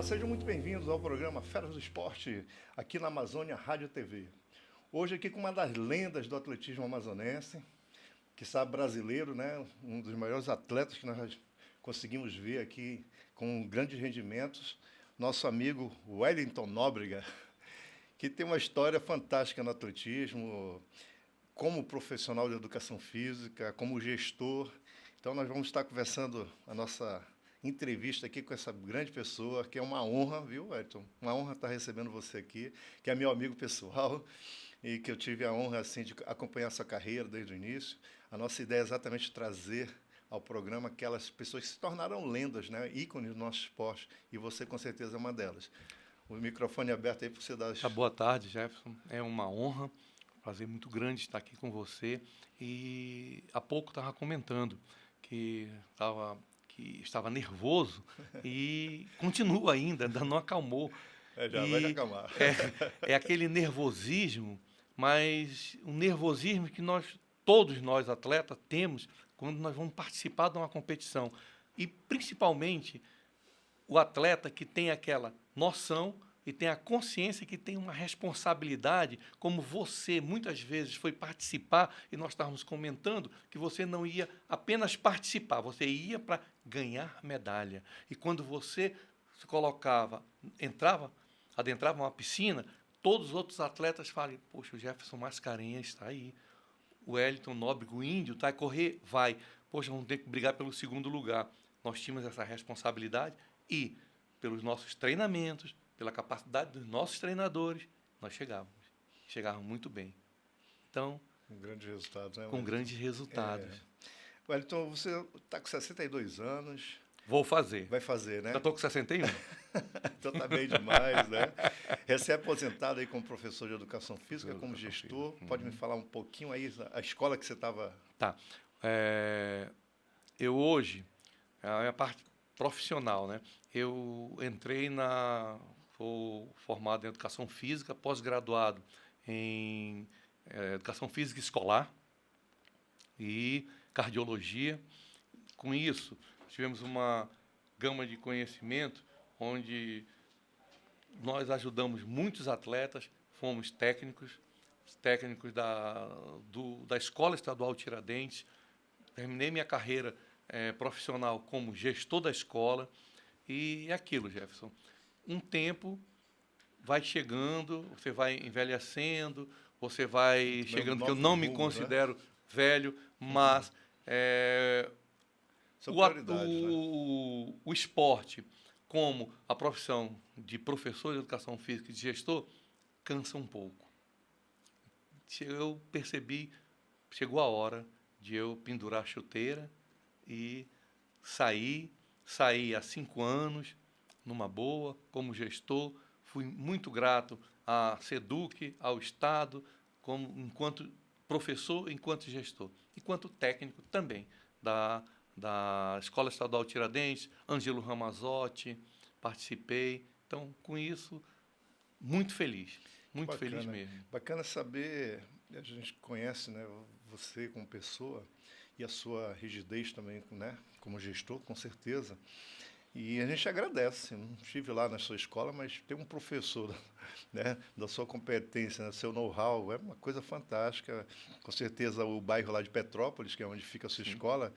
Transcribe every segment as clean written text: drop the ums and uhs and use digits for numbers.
Olá, sejam muito bem-vindos ao programa Feras do Esporte, aqui na Amazônia Rádio TV. Hoje aqui com uma das lendas do atletismo amazonense, que sabe brasileiro, né? Um dos maiores atletas que nós conseguimos ver aqui com grandes rendimentos, nosso amigo Wellington Nóbrega, que tem uma história fantástica no atletismo, como profissional de educação física, como gestor. Então nós vamos estar conversando a nossa entrevista aqui com essa grande pessoa, que é uma honra, viu, Ayrton? Uma honra estar recebendo você aqui, que é meu amigo pessoal e que eu tive a honra assim de acompanhar a sua carreira desde o início. A nossa ideia é exatamente trazer ao programa aquelas pessoas que se tornaram lendas, né, ícones do nosso esporte, e você com certeza é uma delas. O microfone é aberto aí para você dar as... Boa tarde, Jefferson. É uma honra, um prazer muito grande estar aqui com você. E há pouco estava comentando que estava nervoso e continua ainda não acalmou. Já vai acalmar. É aquele nervosismo, mas um nervosismo que todos nós atletas temos quando nós vamos participar de uma competição. E principalmente o atleta que tem aquela noção e tem a consciência que tem uma responsabilidade, como você muitas vezes foi participar, e nós estávamos comentando que você não ia apenas participar, você ia para ganhar medalha. E quando você se adentrava uma piscina, todos os outros atletas falam, poxa, o Jefferson Mascarenhas está aí, o Wellington Nóbrega, o índio, está a correr? Vai. Poxa, vamos ter que brigar pelo segundo lugar. Nós tínhamos essa responsabilidade e, pelos nossos treinamentos, pela capacidade dos nossos treinadores, nós chegávamos muito bem. Então, com grandes resultados, né? Com grandes resultados. Wellington, você está com 62 anos. Vou fazer. Vai fazer, né? Já estou com 61. Então está bem demais, né? Recém-aposentado aí como professor de educação física, como gestor. Pode me falar um pouquinho aí, a escola que você estava... Tá. Eu hoje, a minha parte profissional, né? Eu sou formado em educação física, pós-graduado em educação física escolar e cardiologia. Com isso, tivemos uma gama de conhecimento onde nós ajudamos muitos atletas, fomos técnicos da Escola Estadual Tiradentes, terminei minha carreira profissional como gestor da escola, e é aquilo, Jefferson. Um tempo vai chegando, você vai envelhecendo, você vai chegando, que eu não me considero velho, mas o esporte, como a profissão de professor de educação física e de gestor, cansa um pouco. Eu percebi, chegou a hora de eu pendurar a chuteira e saí há 5 anos, numa boa, como gestor. Fui muito grato à SEDUC, ao Estado, enquanto professor, enquanto gestor, enquanto técnico também da Escola Estadual Tiradentes, Ângelo Ramazotti, participei. Então, com isso, muito feliz mesmo. Bacana saber, a gente conhece, né, você como pessoa e a sua rigidez também, né, como gestor, com certeza. E a gente agradece. Não estive lá na sua escola, mas tem um professor, né, da sua competência, do seu know-how, é uma coisa fantástica. Com certeza o bairro lá de Petrópolis, que é onde fica a sua escola,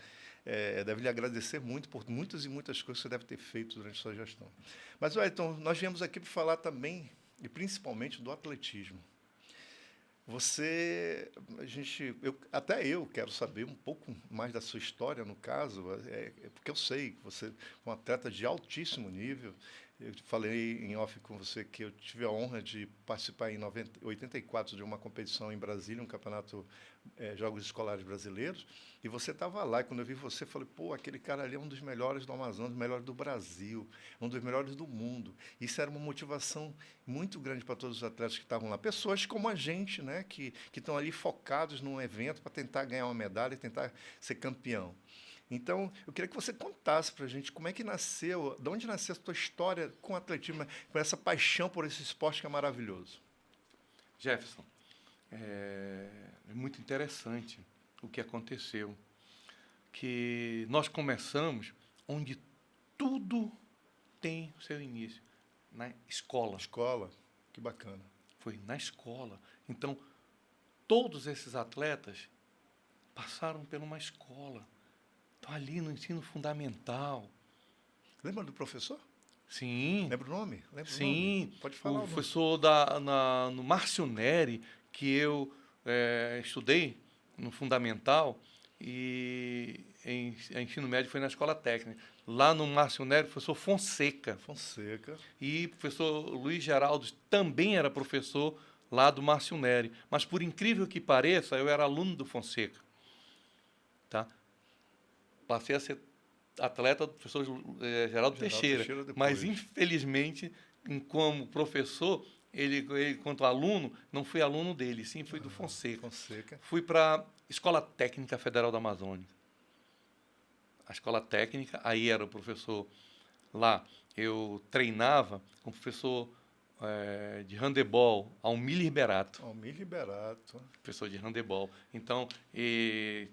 deve lhe agradecer muito por muitas e muitas coisas que você deve ter feito durante a sua gestão. Mas, Wellington, nós viemos aqui para falar também, e principalmente, do atletismo. Até eu quero saber um pouco mais da sua história, no caso, porque eu sei que você é um atleta de altíssimo nível. Eu falei em off com você que eu tive a honra de participar em 84 de uma competição em Brasília, um campeonato Jogos Escolares Brasileiros, e você estava lá, e quando eu vi você, falei, pô, aquele cara ali é um dos melhores do Amazonas, um dos melhores do Brasil, um dos melhores do mundo. Isso era uma motivação muito grande para todos os atletas que estavam lá. Pessoas como a gente, né, que estão ali focados num evento para tentar ganhar uma medalha e tentar ser campeão. Então, eu queria que você contasse para a gente como é que nasceu, de onde nasceu a tua história com o atletismo, com essa paixão por esse esporte que é maravilhoso. Jefferson, é muito interessante o que aconteceu, que nós começamos onde tudo tem o seu início. na escola. Escola, que bacana. Foi na escola. Então, todos esses atletas passaram por uma escola. Estão ali no ensino fundamental. Lembra do professor? Sim. Lembra o nome? Lembra o Sim. nome? Pode falar. O O nome. professor no Márcio Neri, que eu estudei no fundamental, e em ensino médio foi na escola técnica. Lá no Márcio Neri, o professor Fonseca. Fonseca. E o professor Luiz Geraldo também era professor lá do Márcio Neri. Mas, por incrível que pareça, eu era aluno do Fonseca. Tá? Passei a ser atleta do professor Geraldo Teixeira. depois. Mas, infelizmente, como professor, ele, quanto aluno, não fui aluno dele, sim, fui do Fonseca. Fui para a Escola Técnica Federal da Amazônia. A Escola Técnica, aí era o professor lá. Eu treinava com o professor de handebol, Almir Liberato. Almir Liberato. Professor de handebol. Então,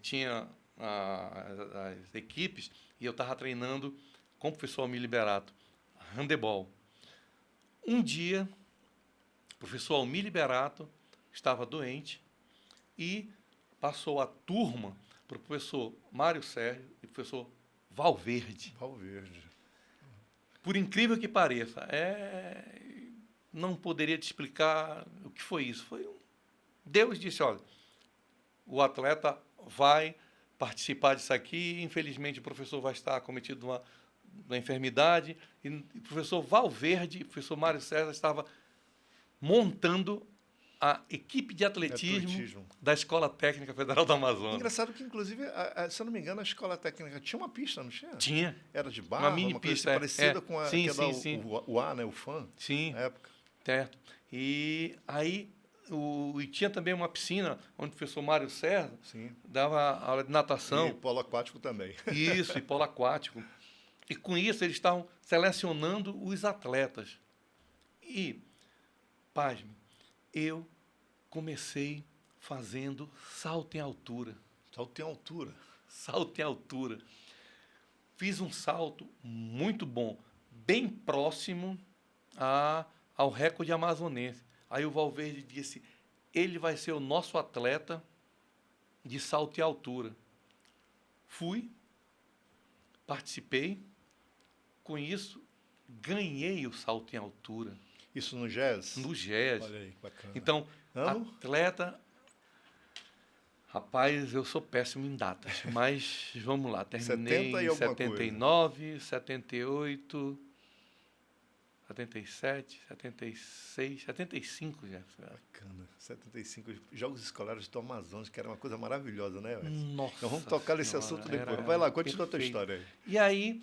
tinha as equipes e eu estava treinando com o professor Almir Liberato, handebol. Um dia, o professor Almir Liberato estava doente e passou a turma para o professor Mário Sérgio e o professor Valverde. Valverde. Por incrível que pareça, não poderia te explicar o que foi isso. Deus disse, olha, o atleta vai participar disso aqui, infelizmente o professor vai estar acometido de uma enfermidade, e o professor Valverde e o professor Mário César estavam montando a equipe de atletismo da Escola Técnica Federal do Amazonas. Engraçado que, inclusive, se eu não me engano, a Escola Técnica tinha uma pista, não tinha? Tinha. Era de barro, uma mini pista, parecida com a sim, que sim, sim. O A, né, o FAN, sim, na época. Certo. E aí e tinha também uma piscina onde o professor Mário César dava aula de natação. E polo aquático também. Isso, e polo aquático. E com isso eles estavam selecionando os atletas. E, pasme, eu comecei fazendo salto em altura. Salto em altura. Salto em altura. Fiz um salto muito bom, bem próximo ao recorde amazonense. Aí o Valverde disse, ele vai ser o nosso atleta de salto em altura. Fui, participei, com isso, ganhei o salto em altura. Isso no GES? No GES. Olha aí, bacana. Então, atleta... Rapaz, eu sou péssimo em datas, mas vamos lá, terminei em 79, 78... 77, 76, 75 já. Bacana. 75 Jogos Escolares do Amazonas, que era uma coisa maravilhosa, né? Nossa. Então vamos tocar nesse assunto depois. Vai lá, continua a tua história aí. E aí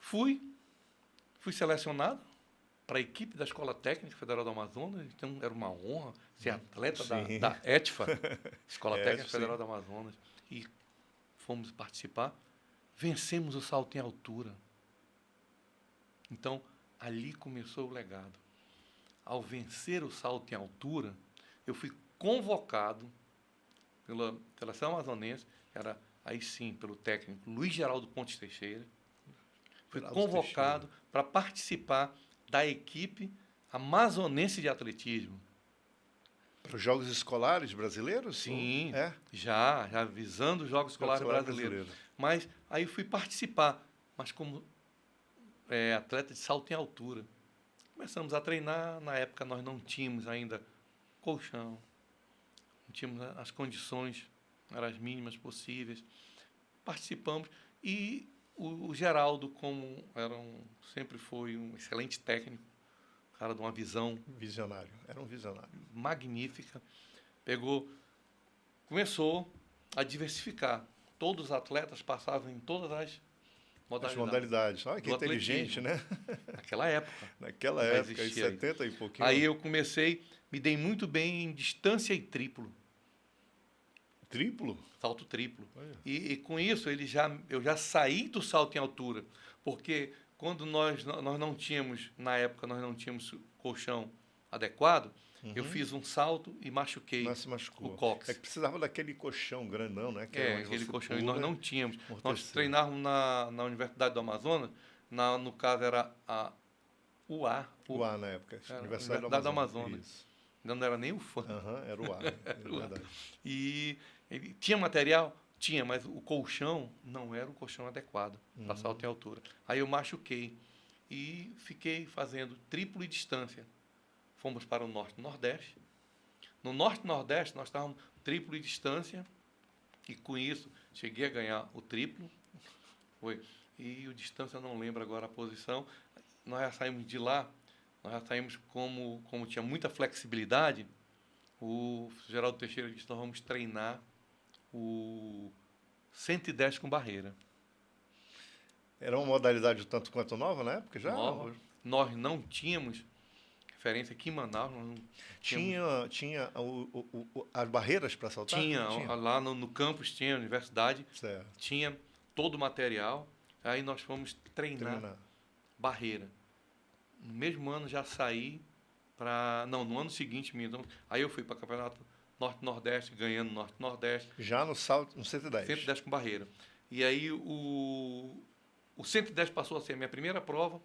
fui selecionado para a equipe da Escola Técnica Federal do Amazonas. Então era uma honra ser atleta da ETFA, Escola Técnica Federal do Amazonas. E fomos participar. Vencemos o salto em altura. Então, ali começou o legado. Ao vencer o salto em altura, eu fui convocado pela Seleção Amazonense, era aí sim pelo técnico Luiz Geraldo Pontes Teixeira, fui convocado para participar da equipe amazonense de atletismo. Para os Jogos Escolares brasileiros? Sim, já visando os Jogos Escolares brasileiros. Mas aí fui participar, mas como atleta de salto em altura. Começamos a treinar, na época nós não tínhamos ainda colchão, não tínhamos as condições, eram as mínimas possíveis. Participamos e o Geraldo, como sempre foi um excelente técnico, cara de uma visão... Visionário, era um visionário. Magnífica. Começou a diversificar. Todos os atletas passavam em todas as modalidades. Olha que inteligente, né? Naquela época. Naquela época, em 70 e pouquinho. Aí eu me dei muito bem em distância e triplo. Triplo? Salto triplo. E com isso eu já saí do salto em altura, porque quando nós não tínhamos, na época, nós não tínhamos colchão adequado, eu fiz um salto e machuquei o cóccix. É que precisava daquele colchão grandão, né? Aquele colchão, e nós não tínhamos. Nós treinávamos na Universidade do Amazonas, no caso era o A. O A na época. Era Universidade da Amazonas. Isso. Ainda não era nem o fã. Aham, era o A. É verdade. E ele tinha material? Tinha, mas o colchão não era o colchão adequado para salto em altura. Aí eu machuquei e fiquei fazendo triplo e distância. Fomos para o Norte e Nordeste. No Norte e Nordeste, nós estávamos triplo e distância, e com isso cheguei a ganhar o triplo. Foi. E o distância, eu não lembro agora a posição. Nós já saímos de lá, nós já saímos como tinha muita flexibilidade. O Geraldo Teixeira disse: nós vamos treinar o 110 com barreira. Era uma modalidade tanto quanto nova na época já? Nova. Nós não tínhamos referência aqui em Manaus. Nós não tínhamos. Tinha as barreiras para saltar? Tinha. Lá no campus tinha, a universidade, Certo. tinha todo o material. Aí nós fomos treinar barreira. No mesmo ano já saí para... Não, no ano seguinte, então, aí eu fui para o Campeonato Norte-Nordeste, ganhando Norte-Nordeste. Já no salto, no 110? 110 com barreira. E aí o 110 passou a ser a minha primeira prova,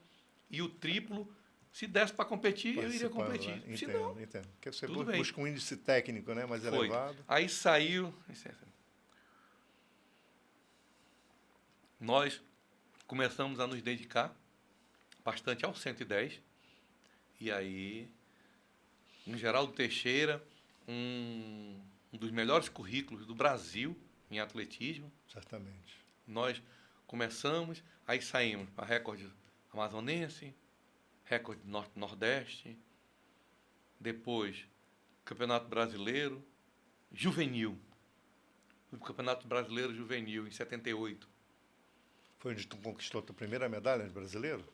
e o triplo, se desse para competir, eu iria competir. Né? Se Entendo, não, entendo. Porque você tudo bem. busca um índice técnico, né, mais elevado. Aí saiu... Nós começamos a nos dedicar bastante ao 110. E aí, em Geraldo Teixeira, um dos melhores currículos do Brasil em atletismo. Certamente. Nós começamos, aí saímos para recorde amazonense, recorde norte-nordeste, depois Campeonato Brasileiro Juvenil. O Campeonato Brasileiro Juvenil, em 78. Foi onde tu conquistou a tua primeira medalha de brasileiro?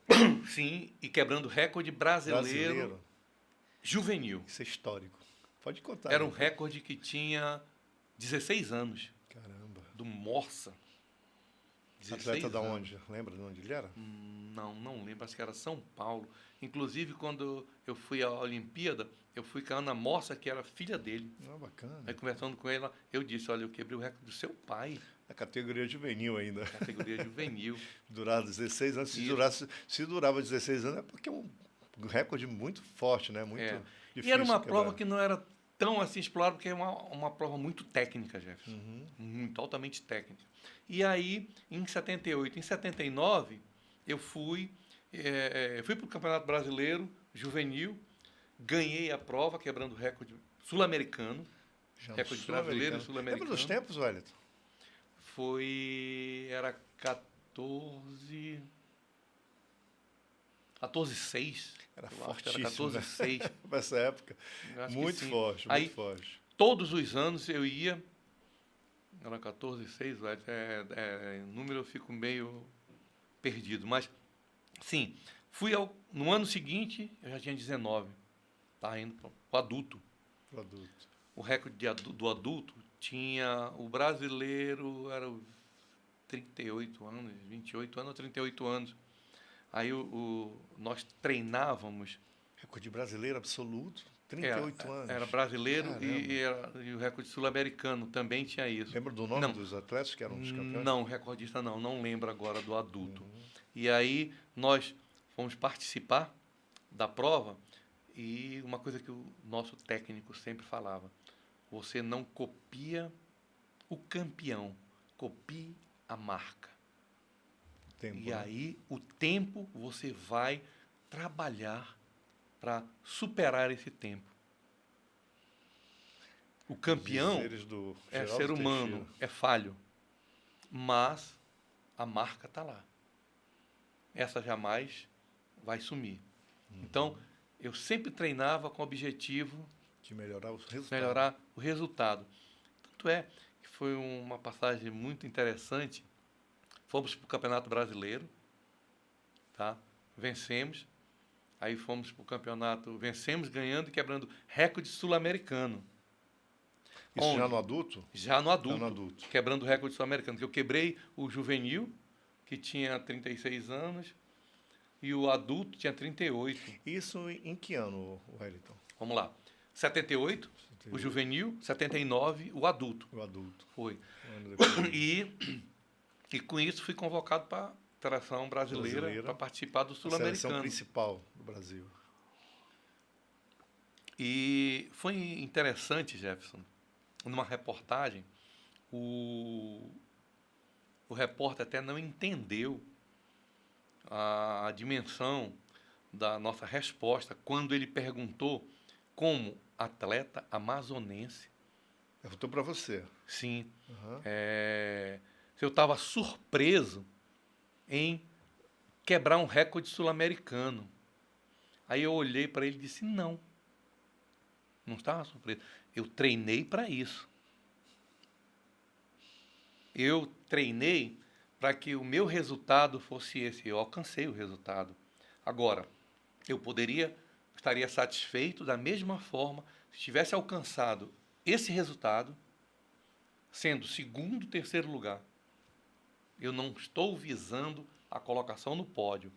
Sim, e quebrando recorde brasileiro juvenil. Isso é histórico. Pode contar. Era um recorde que tinha 16 anos. Caramba. Do Morsa. Atleta da onde? Lembra de onde ele era? Não lembro. Acho que era São Paulo. Inclusive, quando eu fui à Olimpíada, eu fui com a Ana Morsa, que era filha dele. Bacana. Aí, conversando com ela, eu disse: olha, eu quebrei o recorde do seu pai. A categoria juvenil ainda. Categoria juvenil. Durar 16 anos. Se durava 16 anos, é porque é um recorde muito forte, né? Muito difícil. E era uma prova que não era tão assim explorada, porque é uma prova muito técnica, Jefferson. Muito, altamente técnica. E aí, em 78, em 79, eu fui para o Campeonato Brasileiro Juvenil, ganhei a prova, quebrando o recorde sul-americano. Recorde brasileiro e sul-americano. Lembra dos tempos, Wellington? Era 14... 14,6. Era fortíssimo. Era 14,6. Nessa época. Muito forte, aí, muito forte. Todos os anos eu ia... Era 14,6, número eu fico meio perdido. Mas, sim, no ano seguinte, eu já tinha 19. Estava indo para o adulto. O recorde do adulto tinha... O brasileiro era 38 anos, 28 anos ou 38 anos. Aí nós treinávamos... Recorde brasileiro absoluto, 38 anos. Era brasileiro e o recorde sul-americano também tinha isso. Lembra do nome dos atletas que eram os campeões? Não, recordista não lembro agora do adulto. E aí nós fomos participar da prova, e uma coisa que o nosso técnico sempre falava: você não copia o campeão, copie a marca. E aí, o tempo, você vai trabalhar para superar esse tempo. O campeão é ser humano, é falho, mas a marca está lá. Essa jamais vai sumir. Então, eu sempre treinava com o objetivo de melhorar o resultado. Tanto é que foi uma passagem muito interessante. Fomos para o Campeonato Brasileiro, tá? Vencemos. Aí fomos para o campeonato, vencemos ganhando e quebrando recorde sul-americano. Isso já no adulto? Já no adulto. Quebrando o recorde sul-americano. Que eu quebrei o juvenil, que tinha 36 anos, e o adulto tinha 38. Isso em que ano, Wellington? Vamos lá. 78, o juvenil, 79, o adulto. O adulto. Foi. E com isso fui convocado para seleção brasileira para participar do a seleção Sul-Americano. principal do Brasil. E foi interessante, Jefferson, numa reportagem, o repórter até não entendeu a dimensão da nossa resposta quando ele perguntou como atleta amazonense. Perguntou para você. Sim. Uhum. Se eu estava surpreso em quebrar um recorde sul-americano. Aí eu olhei para ele e disse, não estava surpreso. Eu treinei para isso. Eu treinei para que o meu resultado fosse esse. Eu alcancei o resultado. Agora, eu estaria satisfeito da mesma forma se tivesse alcançado esse resultado, sendo segundo, terceiro lugar. Eu não estou visando a colocação no pódio.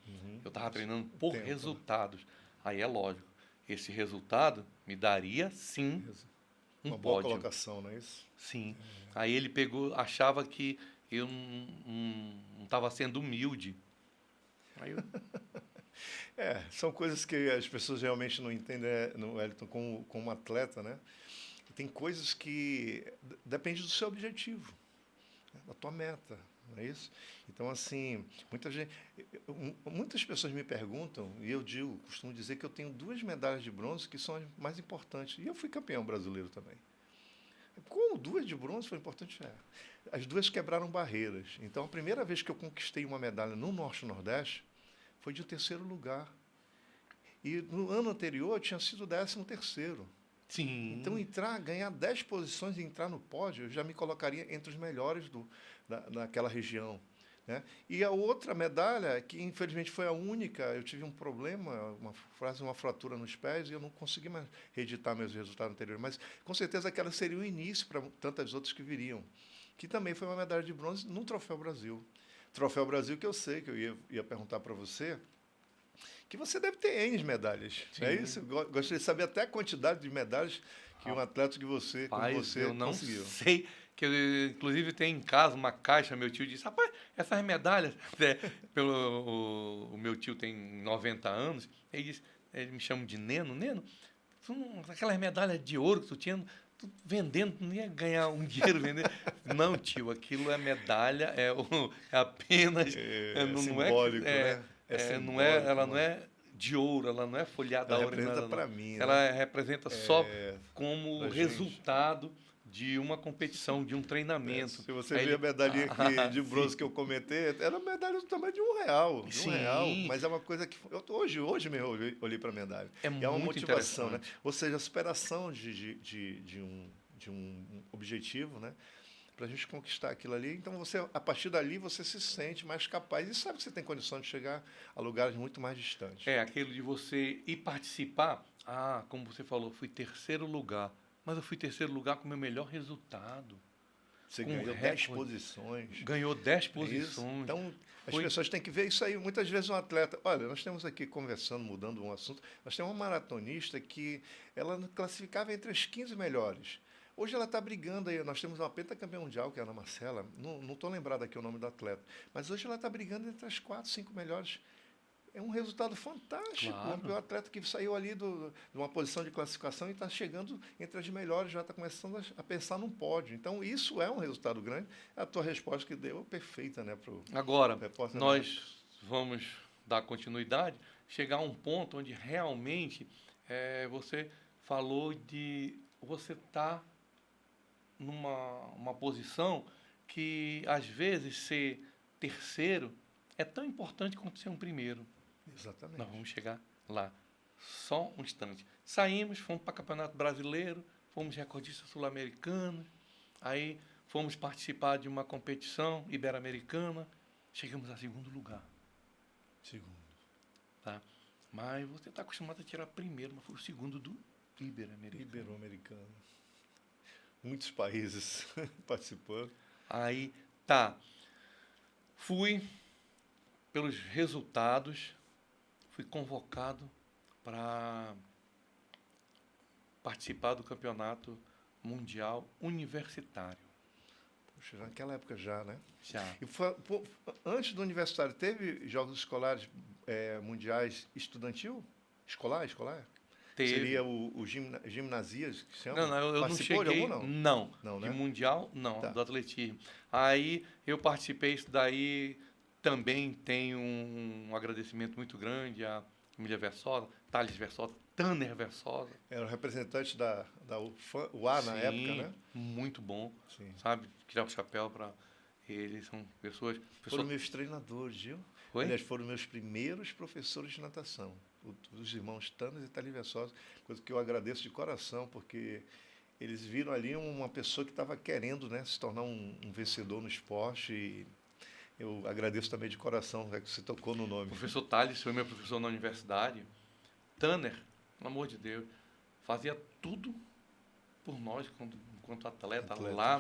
Eu estava treinando por resultados. Aí é lógico, esse resultado me daria, sim, uma pódio. Boa colocação, não é isso? Sim. Aí ele achava que eu não estava sendo humilde. Aí eu... São coisas que as pessoas realmente não entendem, no Wellington, como atleta, né? Tem coisas que depende do seu objetivo, da tua meta, não é isso? Então, assim, muitas pessoas me perguntam, e eu costumo dizer que eu tenho 2 medalhas de bronze que são as mais importantes. E eu fui campeão brasileiro também. Como 2 de bronze foi importante? As 2 quebraram barreiras. Então, a primeira vez que eu conquistei uma medalha no Norte-Nordeste foi de 3º lugar. E no ano anterior eu tinha sido 13º. Sim. Então, ganhar 10 posições e entrar no pódio, eu já me colocaria entre os melhores daquela região. Né? E a outra medalha, que infelizmente foi a única, eu tive um problema, uma fratura nos pés, e eu não consegui mais reeditar meus resultados anteriores. Mas, com certeza, aquela seria o início para tantas outras que viriam. Que também foi uma medalha de bronze no Troféu Brasil. Troféu Brasil que eu sei, que eu ia perguntar para você, que você deve ter N medalhas. Sim. É isso? Gostaria de saber até a quantidade de medalhas que um atleta como você eu não conseguiu. Sei, que eu, inclusive, tenho em casa uma caixa, meu tio disse, rapaz, essas medalhas, o meu tio tem 90 anos, ele me chama de Neno, aquelas medalhas de ouro que tu tinha, tu vendendo, tu não ia ganhar um dinheiro vendendo. Não, tio, aquilo é medalha, é apenas... simbólico, né? Ela não é de ouro, ela não é folhada a ouro. Ela representa para mim. Ela representa só como resultado de uma competição, de um treinamento. Se você ver a medalhinha aqui de bronze que eu comentei, era uma medalha do tamanho de R$1. De R$1, mas é uma coisa que... Hoje mesmo eu olhei para a medalha. É uma motivação, né? Ou seja, a superação de um objetivo, né? Para a gente conquistar aquilo ali. Então, a partir dali, você se sente mais capaz e sabe que você tem condição de chegar a lugares muito mais distantes. Aquilo de você ir participar. Como você falou, fui 3º lugar. Mas eu fui 3º lugar com o meu melhor resultado. Você ganhou 10 posições. Ganhou 10 posições. Então, as pessoas têm que ver isso aí. Muitas vezes um atleta... Olha, nós temos aqui conversando, mudando um assunto, nós temos uma maratonista que ela classificava entre as 15 melhores. Hoje ela está brigando aí, nós temos uma pentacampeã mundial, que é a Ana Marcela, não estou lembrado aqui o nome do atleta, mas hoje ela está brigando entre as 4, 5 melhores. É um resultado fantástico. Claro. Um atleta que saiu ali de uma posição de classificação e está chegando entre as melhores, já está começando a pensar num pódio. Então, isso é um resultado grande. A tua resposta que deu é perfeita, né? Agora, nós vamos dar continuidade, chegar a um ponto onde realmente você falou de você estar numa posição que, às vezes, ser 3º é tão importante quanto ser um 1º. Exatamente. Nós vamos chegar lá. Só um instante. Saímos, fomos para o Campeonato Brasileiro, fomos recordistas sul-americanos, aí fomos participar de uma competição ibero-americana, chegamos a 2º lugar. 2º. Tá? Mas você está acostumado a tirar 1º, mas foi o 2º do ibero-americano. Muitos países participando. Aí, tá. Fui, pelos resultados, fui convocado para participar do Campeonato Mundial Universitário. Puxa, naquela época já, né? Já. E antes do universitário, teve jogos escolares mundiais estudantil? Escolar? Teve. Seria o gimnasias, que se Não, chama? não, eu não Participou de algum, cheguei, não? não. Não, De né? mundial, não, Tá. do atletismo. Aí eu participei, isso daí também tenho um agradecimento muito grande à família Versosa, Thales Versosa, Tanner Versosa. Era o representante da UA na época, Sim, né? muito bom, Sim. sabe? Tirar o chapéu para eles, são pessoas... Foram meus treinadores, viu? Oi? Aliás, foram meus primeiros professores de natação. Os irmãos Tanas e Thales Versosa, coisa que eu agradeço de coração, porque eles viram ali uma pessoa que estava querendo, né, se tornar um vencedor no esporte. E eu agradeço também de coração, que você tocou no O nome. professor Thales foi meu professor na universidade. Tanner, pelo amor de Deus, fazia tudo por nós, enquanto atleta, Atletas. lá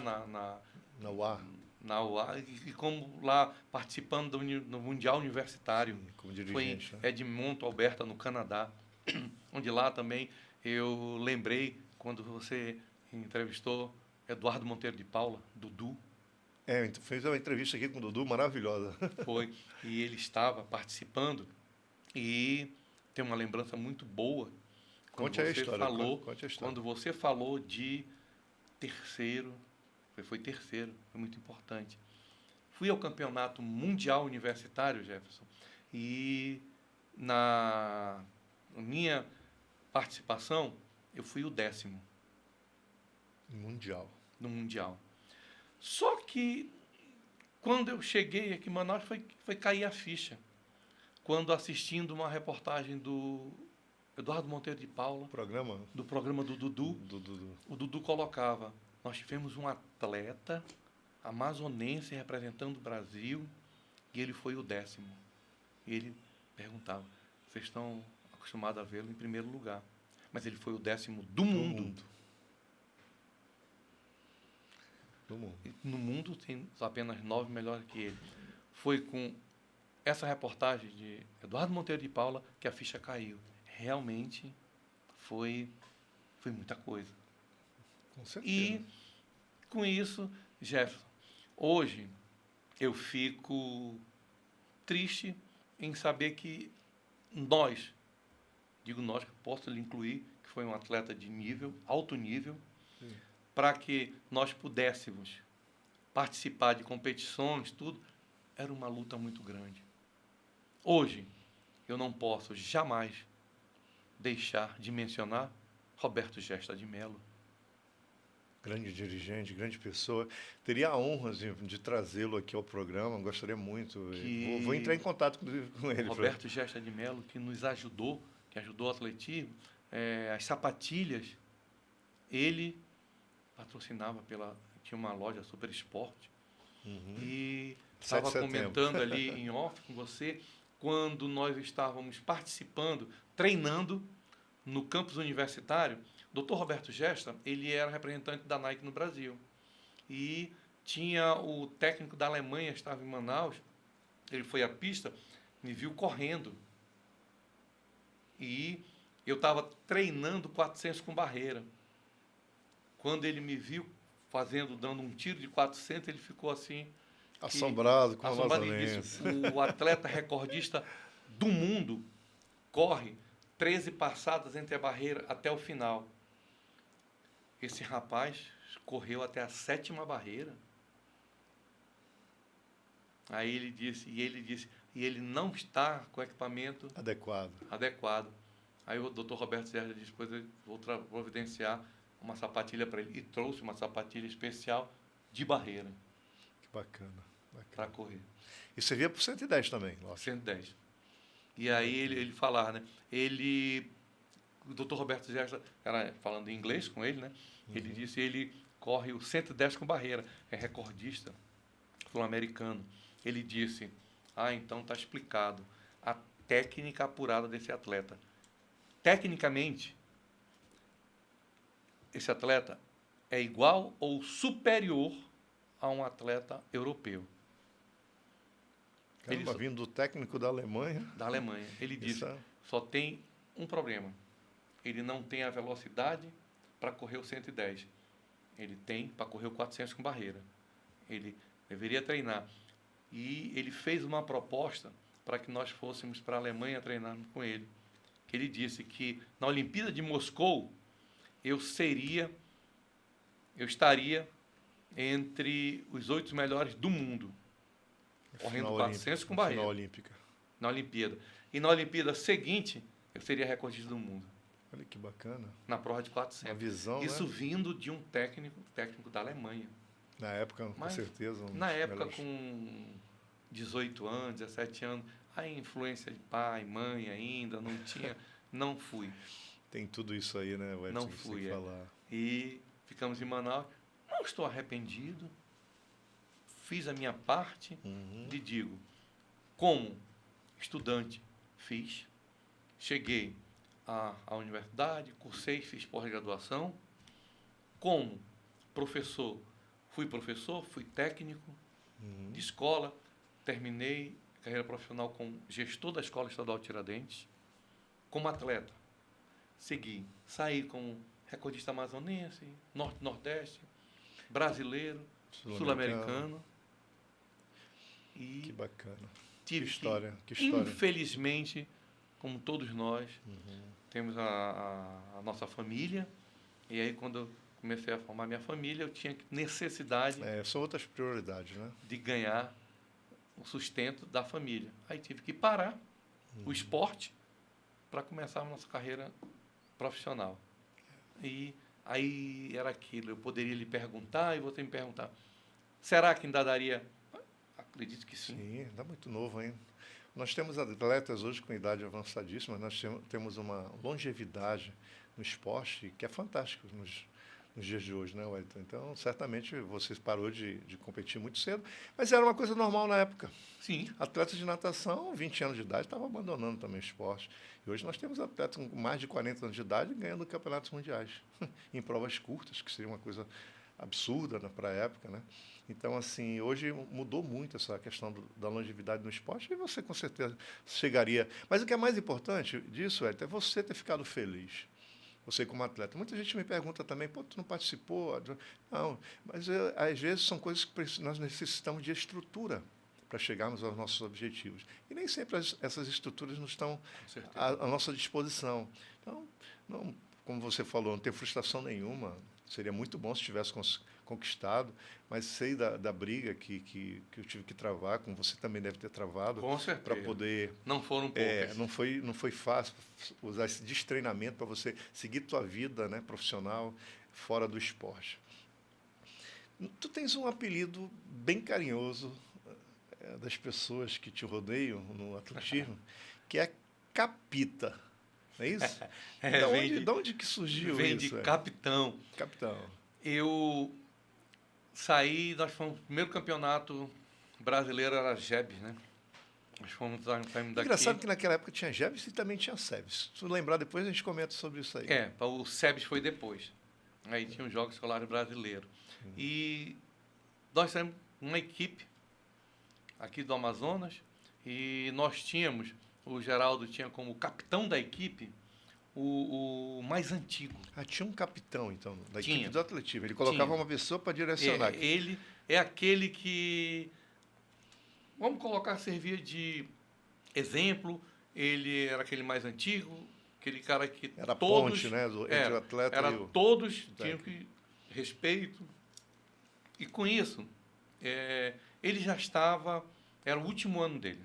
Na UA, na UA, e como lá participando do Mundial Universitário. como Foi dirigente. em Né? Edmonton, Alberta, no Canadá, onde lá também eu lembrei, quando você entrevistou Eduardo Monteiro de Paula, Dudu, Fez uma entrevista aqui com o Dudu, maravilhosa. foi, e ele estava participando, e tem uma lembrança muito boa quando Conte a você história. falou, Conte a história. quando você falou de terceiro, foi terceiro, foi muito importante. Fui ao campeonato mundial universitário, Jefferson, e na minha participação eu fui o 10º Mundial. no mundial. Só que quando eu cheguei aqui em Manaus foi cair a ficha. Quando assistindo uma reportagem do Eduardo Monteiro de Paula, Programa do programa do Dudu, do Dudu. o Dudu colocava: nós tivemos um atleta amazonense representando o Brasil e ele foi o 10º. E ele perguntava: vocês estão acostumados a vê-lo em primeiro lugar, mas ele foi o 10º do mundo. Do mundo. E no mundo tem apenas 9 melhores que ele. Foi com essa reportagem de Eduardo Monteiro de Paula que a ficha caiu. Realmente foi muita coisa. Com certeza. E com isso, Jefferson, hoje eu fico triste em saber que nós, digo nós, que posso lhe incluir, que foi um atleta de nível, alto nível, para que nós pudéssemos participar de competições, tudo, era uma luta muito grande. Hoje, eu não posso jamais deixar de mencionar Roberto Gesta de Mello. Grande dirigente, grande pessoa. Teria a honra de trazê-lo aqui ao programa, gostaria muito. Vou entrar em contato com ele. Roberto Gesta de Mello, que nos ajudou, que ajudou o atletismo, as sapatilhas, ele patrocinava tinha uma loja Super Esporte, e estava comentando ali em off com você, quando nós estávamos participando, treinando no campus universitário. Dr. Roberto Gesta, ele era representante da Nike no Brasil. E tinha o técnico da Alemanha, estava em Manaus, ele foi à pista, me viu correndo. E eu estava treinando 400 com barreira. Quando ele me viu dando um tiro de 400, ele ficou assim... Assombrado com a amazonense. O atleta recordista do mundo corre 13 passadas entre a barreira até o final. Esse rapaz correu até a 7ª barreira. Aí ele disse, e ele não está com o equipamento adequado. Aí o Dr. Roberto Sérgio disse, depois eu vou providenciar uma sapatilha para ele. E trouxe uma sapatilha especial de barreira. Que bacana. Para correr. E servia por 110 também, lógico. 110. E aí ele falava, né? O Dr. Roberto Sérgio, falando em inglês com ele, né? Ele disse, ele corre o 110 com barreira, é recordista sul-americano. Ele disse, então está explicado a técnica apurada desse atleta. Tecnicamente, esse atleta é igual ou superior a um atleta europeu. Caramba, vindo do técnico da Alemanha. Da Alemanha. Ele disse, só tem um problema. Ele não tem a velocidade para correr o 110. Ele tem para correr o 400 com barreira. ele deveria treinar. E ele fez uma proposta para que nós fôssemos para a Alemanha treinarmos com ele. Ele disse que na Olimpíada de Moscou eu estaria entre os 8 melhores do mundo, correndo 400 com barreira. Final olímpica. Na Olimpíada. E na Olimpíada seguinte, eu seria recordista do mundo. Olha que bacana. Na prova de 400. Uma visão, isso né? vindo de um técnico da Alemanha. Na época, com certeza. Na época, com 18 anos, 17 anos, a influência de pai, mãe ainda, não fui. Tem tudo isso aí, né, Edson? Não fui, falar. E ficamos em Manaus. Não estou arrependido. Fiz a minha parte. Lhe digo, como estudante, fiz. Cheguei à universidade, cursei, fiz pós-graduação. Como professor, fui técnico de escola, terminei carreira profissional como gestor da Escola Estadual Tiradentes. Como atleta, saí como recordista amazonense, Norte-Nordeste, brasileiro, sul-americano. Que bacana. Que história. Infelizmente, como todos nós, temos a nossa família. E aí, quando eu comecei a formar minha família, eu tinha necessidade... são outras prioridades, né? De ganhar o sustento da família. Aí tive que parar o esporte para começar a nossa carreira profissional. E aí era aquilo, eu poderia lhe perguntar e você me perguntar, será que ainda daria? Acredito que sim. Sim, ainda muito novo ainda. Nós temos atletas hoje com idade avançadíssima, nós temos uma longevidade no esporte que é fantástica nos dias de hoje, né, Wellington? Então, certamente, você parou de competir muito cedo, mas era uma coisa normal na época. Sim. Atletas de natação, 20 anos de idade, estavam abandonando também o esporte. E hoje nós temos atletas com mais de 40 anos de idade ganhando campeonatos mundiais, em provas curtas, que seria uma coisa absurda para a época, né? Então, assim, hoje mudou muito essa questão da longevidade no esporte e você, com certeza, chegaria... Mas o que é mais importante disso, é você ter ficado feliz. Você como atleta. Muita gente me pergunta também, pô, tu não participou? Não, mas às vezes são coisas que nós necessitamos de estrutura para chegarmos aos nossos objetivos. E nem sempre essas estruturas não estão à nossa disposição. Então, não, como você falou, não tem frustração nenhuma. Seria muito bom se tivesse conquistado, mas sei da briga que eu tive que travar, como você também deve ter travado. Com certeza. Para poder... Não foram poucas. Não foi fácil usar esse destreinamento para você seguir tua vida, né, profissional fora do esporte. Tu tens um apelido bem carinhoso das pessoas que te rodeiam no atletismo, que é Capita. Não é isso? De onde que surgiu vem isso? Vem de capitão. Capitão. Eu saí, nós fomos, o primeiro campeonato brasileiro era Jebs, né? Nós saímos daqui. Engraçado que naquela época tinha Jebs e também tinha Sebes. Se tu lembrar depois, a gente comenta sobre isso aí. O Sebes foi depois. Aí tinha os Jogos Escolares Brasileiros. E nós saímos uma equipe aqui do Amazonas e nós tínhamos, o Geraldo tinha como capitão da equipe o mais antigo. Tinha um capitão, então, da equipe do atletismo. Ele colocava uma pessoa para direcionar. Ele é aquele que, vamos colocar, servia de exemplo. Ele era aquele mais antigo, aquele cara que era todos... ponte, né, entre o atleta e o... Todos tinham que respeito. E com isso, ele já estava... Era o último ano dele.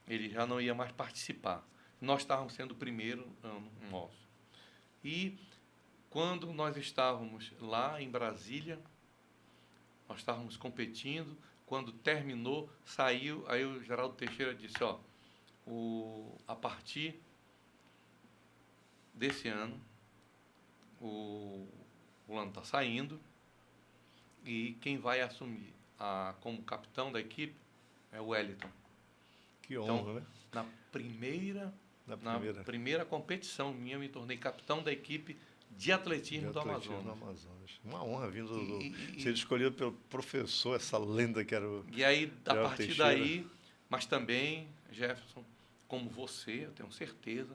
Ele já não ia mais participar. Nós estávamos sendo o primeiro ano nosso. E quando nós estávamos lá em Brasília, nós estávamos competindo, quando terminou, saiu, aí o Geraldo Teixeira disse, a partir desse ano, o fulano está saindo e quem vai assumir como capitão da equipe é o Wellington. Que honra, então, né? Na primeira competição minha, me tornei capitão da equipe de atletismo do Amazonas. Uma honra vindo ser escolhido pelo professor, essa lenda que era o... E aí, a partir daí, mas também, Jefferson, como você, eu tenho certeza,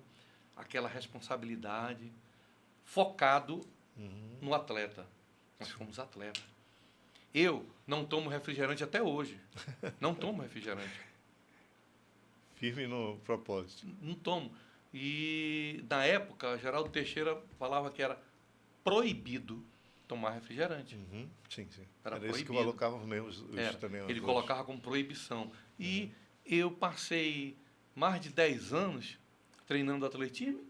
aquela responsabilidade, focado no atleta. Nós fomos atletas. Eu não tomo refrigerante até hoje. Não tomo refrigerante. Firme no propósito. Não tomo. E, na época, Geraldo Teixeira falava que era proibido tomar refrigerante. Uhum. Sim, sim. Era Era isso que proibido. colocavam mesmo os Era. treinadores. Ele colocava como proibição. E eu passei mais de 10 anos treinando atletismo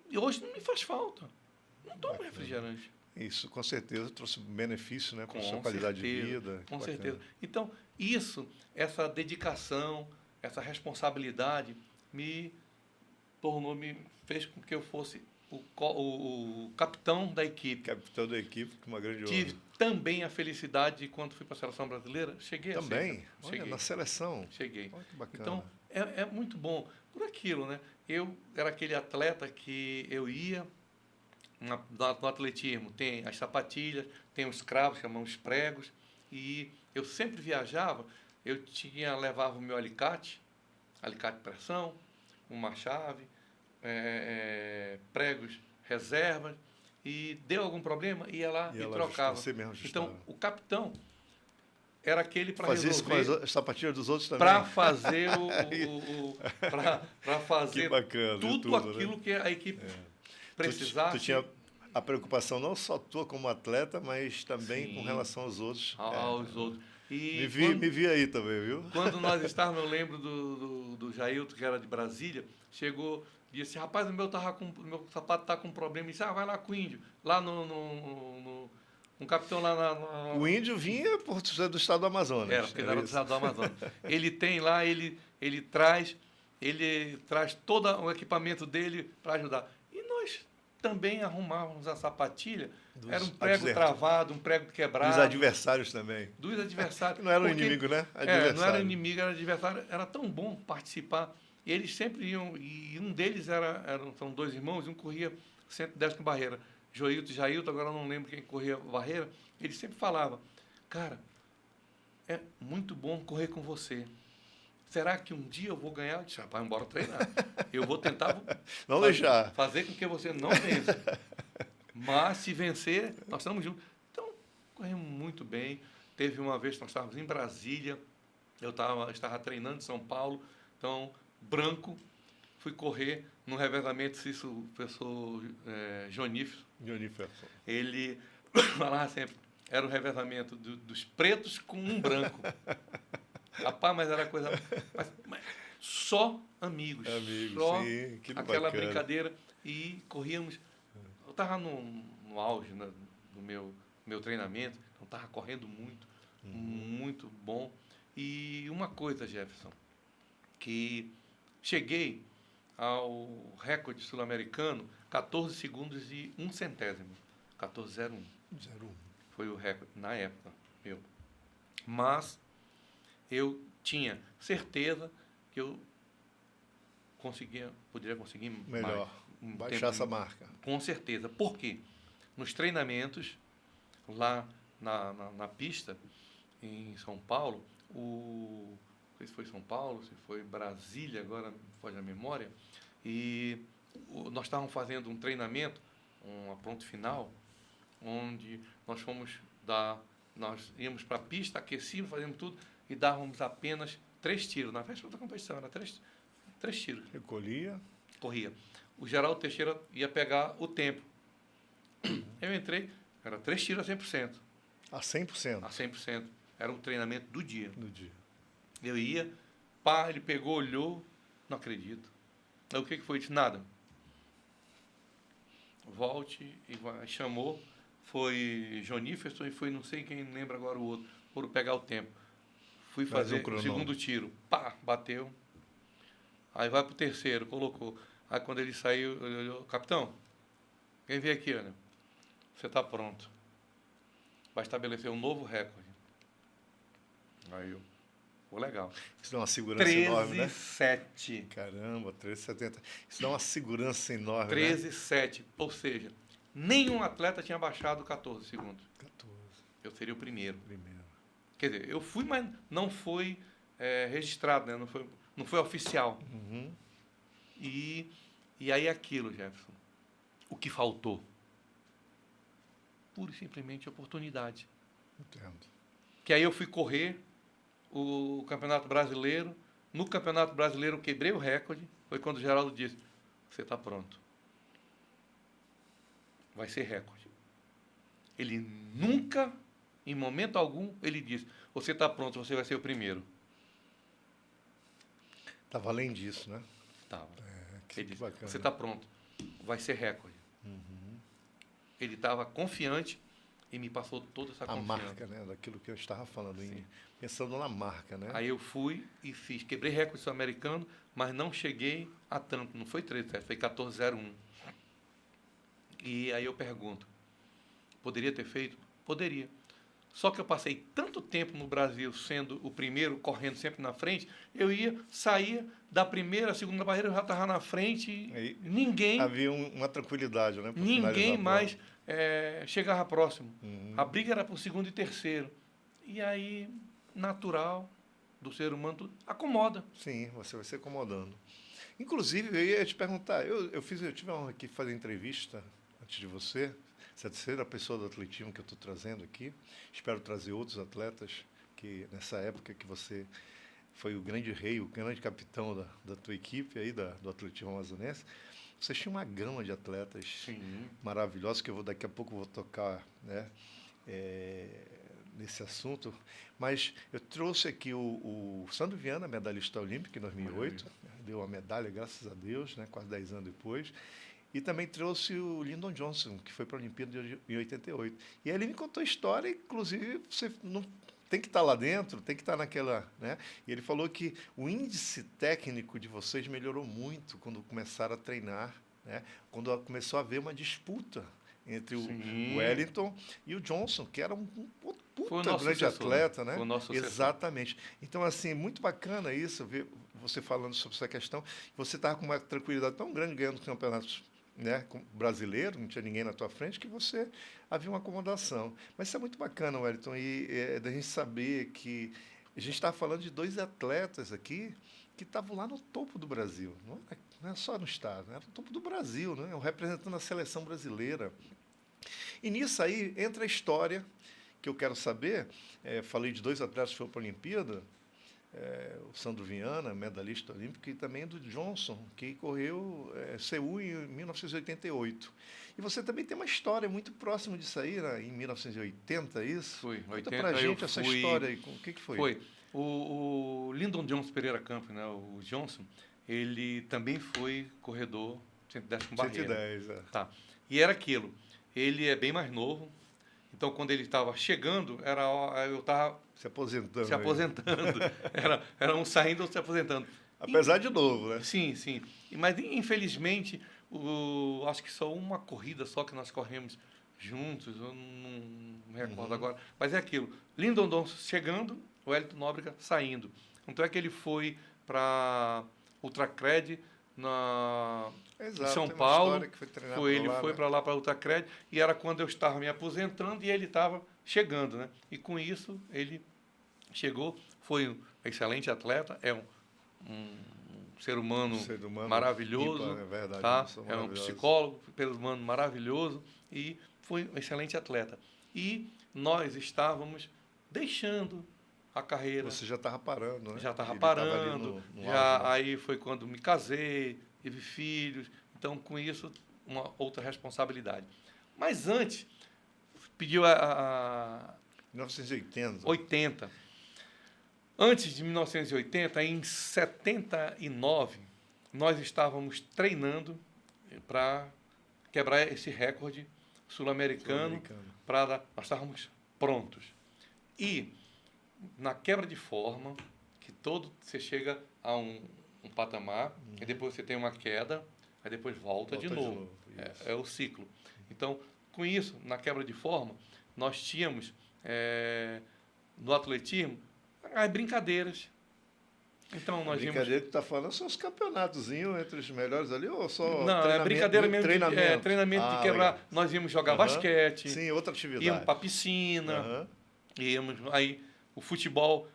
e hoje não me faz falta. Não tomo Bacana. refrigerante. Isso, com certeza, trouxe benefício, né, para a Com sua qualidade de certeza, vida. com Que certeza. bacana. Então, essa dedicação, essa responsabilidade fez com que eu fosse o capitão da equipe. Capitão da equipe, com uma grande Tive honra. também a felicidade de, quando fui para a seleção brasileira, cheguei a Também? ser. Olha, Cheguei. na seleção. Cheguei. Olha que bacana. Então, é muito bom. Por aquilo, né? Eu era aquele atleta que eu ia no atletismo, tem as sapatilhas, tem os cravos, chamamos pregos, e eu sempre viajava, levava o meu alicate de pressão, uma chave, pregos, reservas, e deu algum problema, ia lá e ela trocava. Você mesmo ajustava. Então, o capitão era aquele para Fazia isso resolver, com as sapatilhas dos outros também? para fazer para fazer Que bacana, tudo né? aquilo que a equipe precisasse. Tu tinha a preocupação não só tua como atleta, mas também Sim. com relação aos outros. Aos outros. E Me vi aí também, viu? quando nós estávamos, eu lembro do Jailton, que era de Brasília, chegou e disse, rapaz, o meu sapato está com problema. Ele disse, vai lá com o índio, lá um capitão lá O índio vinha por ser do estado do Amazonas. Era, porque ele era do estado do Amazonas. Ele tem lá, ele traz todo o equipamento dele para ajudar. E nós também arrumávamos a sapatilha. Era um prego travado, um prego quebrado. Dos adversários também. Dos adversários. Não era o inimigo, né? Não era inimigo, era adversário. Era tão bom participar. E eles sempre iam, e um deles são dois irmãos, e um corria 110 com barreira. Joilton e Jailton, agora eu não lembro quem corria barreira. Ele sempre falava, cara, é muito bom correr com você. Será que um dia eu vou ganhar? Eu disse, rapaz, bora treinar. Eu vou tentar fazer com que você não vença. Mas, se vencer, nós estamos juntos. Então, corremos muito bem. Teve uma vez que nós estávamos em Brasília, eu estava treinando em São Paulo, então, branco, fui correr no revezamento, o professor Jonífero. Ele falava sempre, era o revezamento dos pretos com um branco. Rapaz, mas era coisa... Mas só amigos. Só sim, que aquela bacana. brincadeira. E corríamos... Eu estava no auge, né, do meu treinamento, então estava correndo muito, muito bom. E uma coisa, Jefferson, que cheguei ao recorde sul-americano, 14 segundos e 1 centésimo. 14,01. Foi o recorde na época, meu. Mas eu tinha certeza que eu poderia conseguir melhor, baixar essa marca. Com certeza. Por quê? Nos treinamentos, lá na pista, em São Paulo, não sei se foi São Paulo, se foi Brasília, agora me foge a memória, e nós estávamos fazendo um treinamento, uma ponto final, onde nós nós íamos para a pista, aquecíamos, fazíamos tudo, e dávamos apenas 3 tiros. Na véspera da competição, era 3 tiros. Recolhia. Corria. O Geraldo Teixeira ia pegar o tempo. Eu entrei, era 3 tiros a 100%. A 100%? A 100%. Era o treinamento do dia. Do dia. Eu ia, ele pegou, olhou, não acredito. Aí o que foi? Disse, nada. Volte e vai. Chamou, foi Jonífero e foi não sei quem, lembra agora o outro, foram pegar o tempo. Fui fazer o segundo tiro. Bateu. Aí vai pro terceiro, colocou. Aí quando ele saiu, ele olhou, capitão, quem vem aqui, olha, você está pronto. Vai estabelecer um novo recorde. Aí eu, legal. Isso dá uma segurança enorme, né? 13,7. Caramba, 13,70. Isso dá uma segurança enorme, 13,7. Ou seja, nenhum atleta tinha baixado 14 segundos. 14. Eu seria o primeiro. Quer dizer, eu fui, mas não foi registrado, né? Não foi oficial. Uhum. E aí aquilo, Jefferson, o que faltou? Pura e simplesmente oportunidade. Entendo. Que aí eu fui correr o Campeonato Brasileiro. No Campeonato Brasileiro eu quebrei o recorde. Foi quando o Geraldo disse, você está pronto. Vai ser recorde. Ele nunca, em momento algum, ele disse, você está pronto, você vai ser o primeiro. Estava além disso, né? Tava. Que Ele disse, bacana. você está pronto, vai ser recorde. Ele estava confiante e me passou toda essa A confiança. marca, né? Daquilo que eu estava falando, pensando na marca, né? Aí eu fui e fiz, quebrei recorde sul-americano, mas não cheguei a tanto, não foi 13,7, foi 14,01. E aí eu pergunto, poderia ter feito? Poderia. Só que eu passei tanto tempo no Brasil sendo o primeiro, correndo sempre na frente, eu saía da primeira, segunda barreira, eu já estava na frente e ninguém... Havia uma tranquilidade, né? Ninguém mais chegava próximo. A briga era por segundo e terceiro. E aí, natural do ser humano, tudo acomoda. Sim, você vai se acomodando. Inclusive, eu ia te perguntar, eu tive a honra aqui de fazer entrevista antes de você. Você é a terceira pessoa do atletismo que eu estou trazendo aqui. Espero trazer outros atletas, que nessa época que você foi o grande rei, o grande capitão da tua equipe aí, do atletismo amazonense. Você tinha uma gama de atletas maravilhosos, que daqui a pouco vou tocar, né, nesse assunto. Mas eu trouxe aqui o Sandro Viana, medalhista olímpico em 2008, deu a medalha, graças a Deus, né, quase 10 anos depois. E também trouxe o Lyndon Johnson, que foi para a Olimpíada em 88. E aí ele me contou a história, inclusive você não tem que estar lá dentro, tem que estar naquela... Né? E ele falou que o índice técnico de vocês melhorou muito quando começaram a treinar, né? Quando começou a haver uma disputa entre o Wellington e o Johnson, que era um puta grande atleta, né? Foi o nosso sucessor. Exatamente. Então, assim, muito bacana isso, ver você falando sobre essa questão. Você estava com uma tranquilidade tão grande ganhando campeonatos, né, brasileiro, não tinha ninguém na tua frente, que você havia uma acomodação. Mas isso é muito bacana, Wellington, e da gente saber que a gente está falando de dois atletas aqui que estavam lá no topo do Brasil, não é só no estado, era no topo do Brasil, né, representando a seleção brasileira. E nisso aí entra a história que eu quero saber. Falei de dois atletas que foram para a Olimpíada, o Sandro Viana, medalhista olímpico, e também do Johnson, que correu Seul em 1988. E você também tem uma história muito próxima disso aí, né? Em 1980, isso? Foi, Conta pra gente essa história aí, o que foi? Foi. O Lyndon Johnson Pereira Campos, né? O Johnson, ele também foi corredor 110 com barreira. 110, Tá. E era aquilo, ele é bem mais novo, então quando ele estava chegando, eu estava se aposentando. Se aposentando. Era um saindo ou se aposentando. Apesar de novo, né? Sim, sim. Mas, infelizmente, acho que só uma corrida só que nós corremos juntos, eu não me recordo agora. Mas é aquilo. Lyndon Johnson chegando, o Wellington Nóbrega saindo. Então é que ele foi para Ultracred em São Paulo. Ele foi para lá para Ultracred, e era quando eu estava me aposentando e ele estava chegando, né? E com isso ele chegou, foi um excelente atleta, é um ser humano maravilhoso, é verdade, tá? É um psicólogo, ser humano maravilhoso, e foi um excelente atleta. E nós estávamos deixando a carreira. Você já estava parando, né? Já estava parando. Aí foi quando me casei, tive filhos. Então, com isso, uma outra responsabilidade. Mas antes, pediu 1980. Antes de 1980, em 79, nós estávamos treinando para quebrar esse recorde sul-americano. Nós estávamos prontos. E na quebra de forma, que você chega a um patamar, e depois você tem uma queda, aí depois volta de novo. É o ciclo. Então, com isso, na quebra de forma, nós tínhamos, no atletismo, as brincadeiras. Então, nós brincadeira que está falando são os campeonatozinhos entre os melhores ali, ou só não, é brincadeira mesmo, treinamento de quebrar. Legal. Nós íamos jogar basquete. Sim, outra atividade. Íamos para a piscina. Íamos, aí o futebol,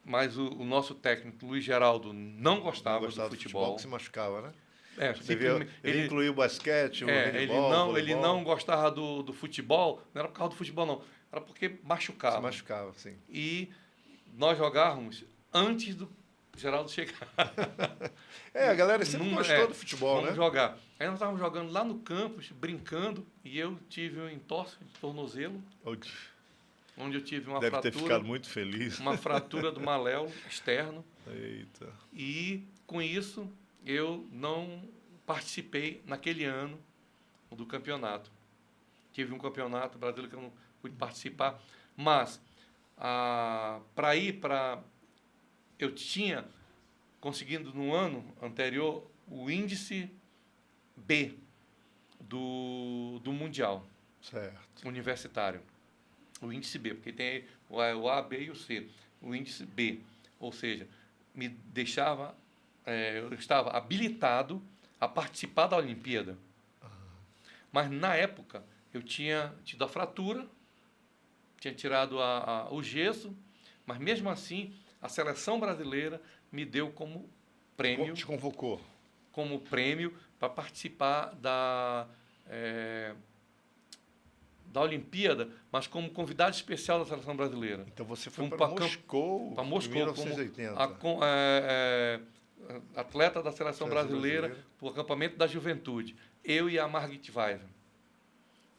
mas o nosso técnico, Luiz Geraldo, não gostava do futebol. Que se machucava, né? Ele incluiu o basquete, o handebol, ele não gostava do futebol, não era por causa do futebol, não. era porque Se machucava. machucava, sim. E nós jogávamos antes do Geraldo chegar. A galera sempre gostou do futebol, vamos né? jogar. Aí nós estávamos jogando lá no campus, brincando, e eu tive um entorse de tornozelo, onde eu tive uma Deve ter fratura, ficado muito feliz. uma fratura do maléolo externo, Eita. e com isso eu não participei naquele ano do campeonato. Tive um campeonato brasileiro que eu não pude participar, mas eu tinha conseguido no ano anterior o índice B do Mundial Certo. Universitário. O índice B, porque tem o A, B e o C. O índice B, ou seja, me deixava, eu estava habilitado a participar da Olimpíada. Mas, na época, eu tinha tido a fratura, tinha tirado o gesso, mas, mesmo assim, a seleção brasileira me deu como prêmio. Te convocou. Como prêmio para participar da Olimpíada, mas como convidado especial da seleção brasileira. Então você foi Fomos para Moscou, para Moscou, em 1980. como atleta da seleção brasileira para o acampamento da juventude. Eu e a Margit Weiser.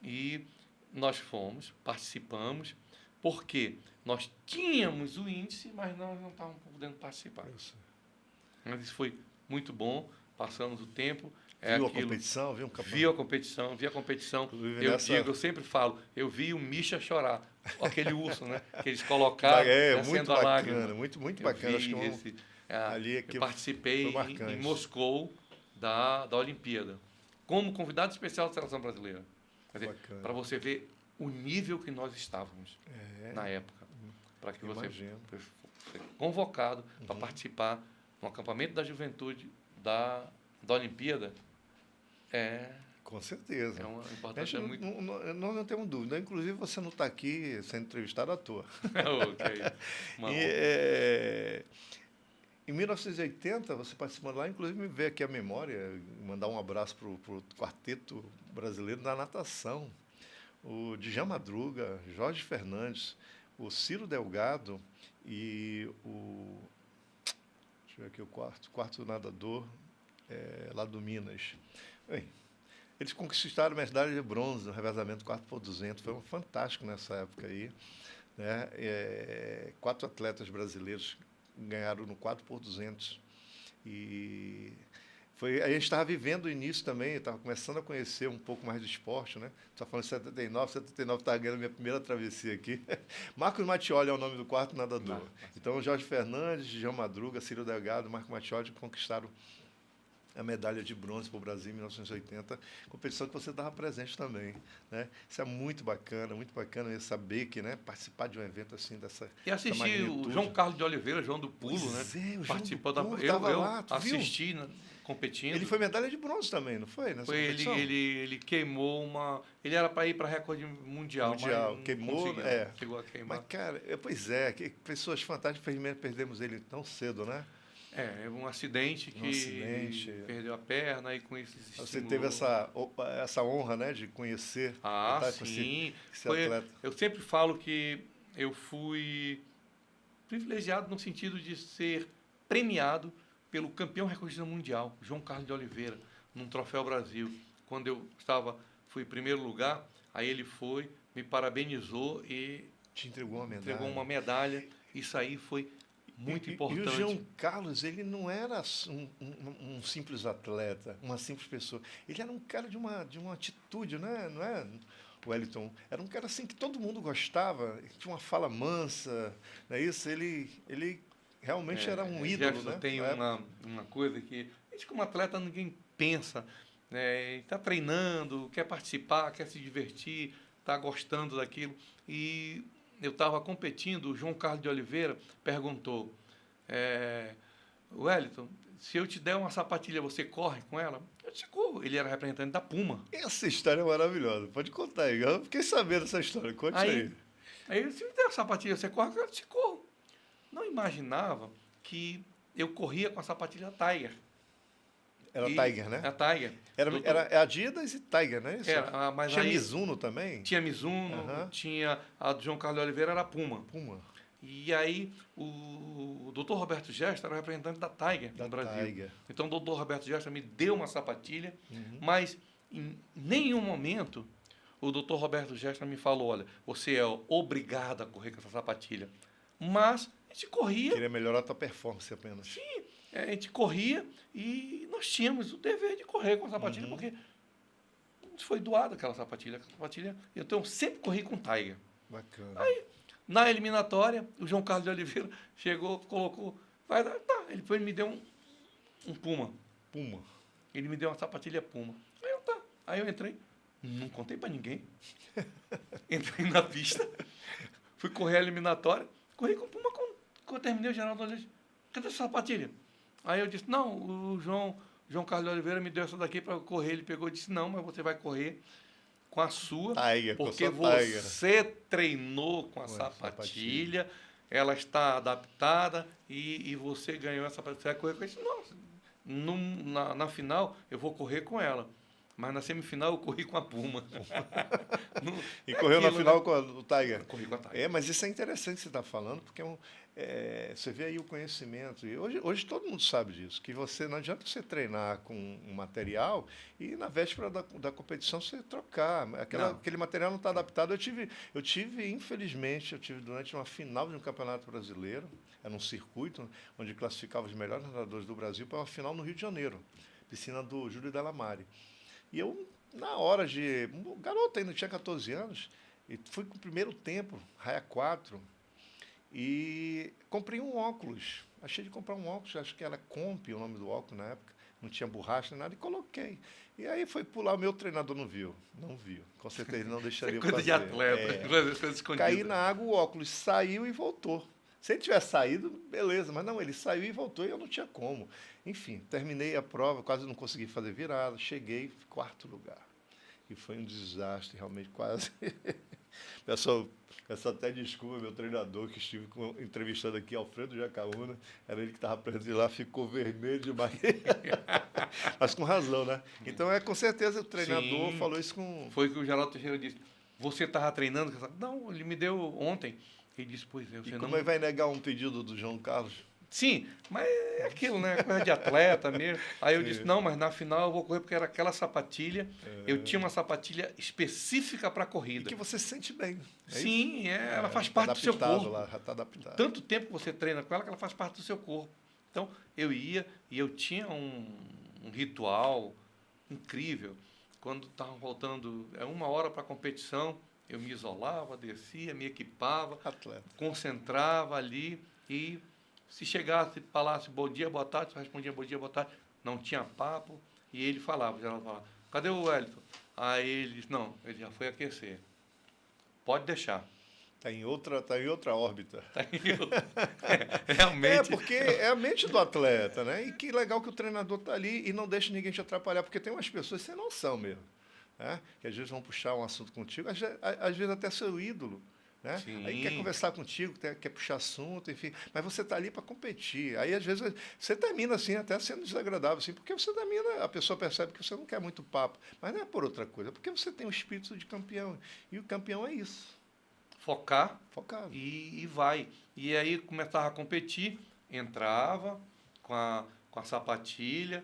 E nós fomos, participamos, porque nós tínhamos o índice, mas nós não estávamos podendo participar. Mas isso foi muito bom, passamos o tempo. Viu a competição? Viu um campeonato? Vi a competição. Inclusive Eu sempre falo, eu vi o Misha chorar, aquele urso, né? Que eles colocaram muito a bacana, lágrima. muito bacana. Acho que eu participei em Moscou da Olimpíada, como convidado especial da seleção brasileira. Quer dizer, para você ver o nível que nós estávamos na época, para que você fosse convocado para participar no acampamento da juventude da Olimpíada. Com certeza. É uma importância muito... Nós não temos dúvida. Inclusive, você não está aqui sendo entrevistado à toa. Em 1980, você participou lá, inclusive me veio aqui a memória, mandar um abraço para o quarteto brasileiro da natação. O Djalma Madruga, Jorge Fernandes, o Ciro Delgado e o... Deixa eu ver aqui o quarto nadador lá do Minas. Bem, eles conquistaram a medalha de bronze no revezamento 4x200. Foi fantástico nessa época aí. Né? 4 atletas brasileiros ganharam no 4x200. E a gente estava vivendo o início também, estava começando a conhecer um pouco mais do esporte. Né? Estava falando de 79 estava ganhando a minha primeira travessia aqui. Marcos Mattioli é o nome do quarto nadador. Então, Jorge Fernandes, João Madruga, Ciro Delgado, Marcos Mattioli conquistaram a medalha de bronze para o Brasil em 1980, competição que você estava presente também. Né? Isso é muito bacana saber que, né, participar de um evento assim dessa E assisti o João Carlos de Oliveira, João do Pulo, né? Participou da... Eu assisti competindo. Ele foi medalha de bronze também, não foi? Ele queimou uma... Ele era para ir para recorde mundial, mas queimou, chegou a queimar. Mas, cara, que pessoas fantásticas, infelizmente perdemos ele tão cedo, né? Um acidente que perdeu a perna e com isso se estimulou. Você teve essa honra, né, de conhecer. Sim. Esse atleta. Eu sempre falo que eu fui privilegiado no sentido de ser premiado pelo campeão recordista mundial, João Carlos de Oliveira, num Troféu Brasil. Quando eu fui em primeiro lugar, aí ele me parabenizou e te entregou uma medalha. Isso aí foi muito importante. E o João Carlos, ele não era um simples atleta, uma simples pessoa. Ele era um cara de uma atitude, né? Não é, Wellington? Era um cara assim que todo mundo gostava, tinha uma fala mansa, não é isso? Ele realmente era um ídolo, né? Tem uma coisa que a gente como atleta ninguém pensa, está treinando, quer participar, quer se divertir, está gostando daquilo. E eu estava competindo, o João Carlos de Oliveira perguntou, Wellington, se eu te der uma sapatilha, você corre com ela? Eu disse, corro. Ele era representante da Puma. Essa história é maravilhosa. Pode contar aí. Eu fiquei sabendo dessa história. Conte aí. Aí, se me der uma sapatilha, você corre? Eu disse, corro. Não imaginava que eu corria com a sapatilha Tiger. Era Tiger, né? A Tiger. Era Adidas e Tiger, né? Isso? Mas tinha aí, Mizuno também? Tinha Mizuno, tinha a do João Carlos de Oliveira, era Puma. Puma. E aí o Dr. Roberto Gesta era representante da Tiger no Brasil. Tiger. Então o Dr. Roberto Gesta me deu uma sapatilha, mas em nenhum momento o Dr. Roberto Gesta me falou, olha, você é obrigado a correr com essa sapatilha. Mas a gente corria. Queria melhorar a tua performance apenas. Sim, a gente corria e nós tínhamos o dever de correr com a sapatilha, porque foi doada aquela sapatilha. Então eu sempre corri com Tiger. Bacana. Aí, na eliminatória, o João Carlos de Oliveira chegou, colocou, ele foi e me deu um Puma. Puma. Ele me deu uma sapatilha Puma. Aí eu entrei, não contei pra ninguém. Entrei na pista, fui correr a eliminatória, corri com Puma quando eu terminei o Geraldo Olhete. Cadê essa sapatilha? Aí eu disse, não, o João Carlos de Oliveira me deu essa daqui para eu correr. Ele pegou e disse, não, mas você vai correr com a sua, Tiger, porque você treinou com a sapatilha, ela está adaptada e você ganhou essa sapatilha. Você vai correr com isso? Não, na final eu vou correr com ela. Mas na semifinal eu corri com a Puma. E correu na final, né? Com o Tiger. Corri com a Tiger. Mas isso é interessante que você está falando, porque você vê aí o conhecimento. E hoje todo mundo sabe disso, que não adianta você treinar com um material e na véspera da competição você trocar. Aquele material não está adaptado. Eu tive, infelizmente, durante uma final de um campeonato brasileiro, era um circuito onde classificava os melhores nadadores do Brasil para uma final no Rio de Janeiro, piscina do Júlio Delamare. E eu, na hora garoto ainda, tinha 14 anos, e fui com o primeiro tempo, raia 4, e comprei um óculos. Achei de comprar um óculos, acho que era Comp o nome do óculos na época, não tinha borracha nem nada, e coloquei. E aí foi pular, o meu treinador não viu. Com certeza ele não deixaria eu fazer. Coisa de atleta, Caí na água, o óculos saiu e voltou. Se ele tivesse saído, beleza, mas não, ele saiu e voltou e eu não tinha como. Enfim, terminei a prova, quase não consegui fazer virada, cheguei, 4º lugar. E foi um desastre, realmente, quase. Peço até desculpa, meu treinador, que estive entrevistando aqui, Alfredo Jacaúna, era ele que estava presente lá, ficou vermelho demais. Mas com razão, né? Então, com certeza, o treinador falou isso com... Foi o que o Geraldo Teixeira disse. Você estava treinando? Não, ele me deu ontem. Ele disse, pois é, você como ele vai negar um pedido do João Carlos? Sim, mas é aquilo, né? Coisa de atleta mesmo. Aí eu disse, não, mas na final eu vou correr porque era aquela sapatilha. Eu tinha uma sapatilha específica para corrida. E que você se sente bem. Sim, ela faz parte do seu corpo. Lá, já tá adaptado. Tanto tempo que você treina com ela que ela faz parte do seu corpo. Então, eu ia e eu tinha um ritual incrível. Quando estava faltando 1 hora para a competição, eu me isolava, descia, me equipava, concentrava ali e se chegasse, falasse bom dia, boa tarde, eu respondia bom dia, boa tarde, não tinha papo, e ele falava, o Geraldo falava, cadê o Wellington? Aí ele disse, não, ele já foi aquecer, pode deixar. Está em outra órbita. Realmente. Porque é a mente do atleta, né? E que legal que o treinador está ali e não deixa ninguém te atrapalhar, porque tem umas pessoas sem noção mesmo, né? Que às vezes vão puxar um assunto contigo, às vezes até seu ídolo. Né? Aí quer conversar contigo, quer puxar assunto, enfim. Mas você está ali para competir. Aí, às vezes, você termina assim, até sendo desagradável, assim, porque você termina, a pessoa percebe que você não quer muito papo. Mas não é por outra coisa, é porque você tem um espírito de campeão. E o campeão é isso. Focar Focado. E vai. E aí começava a competir, entrava com a sapatilha,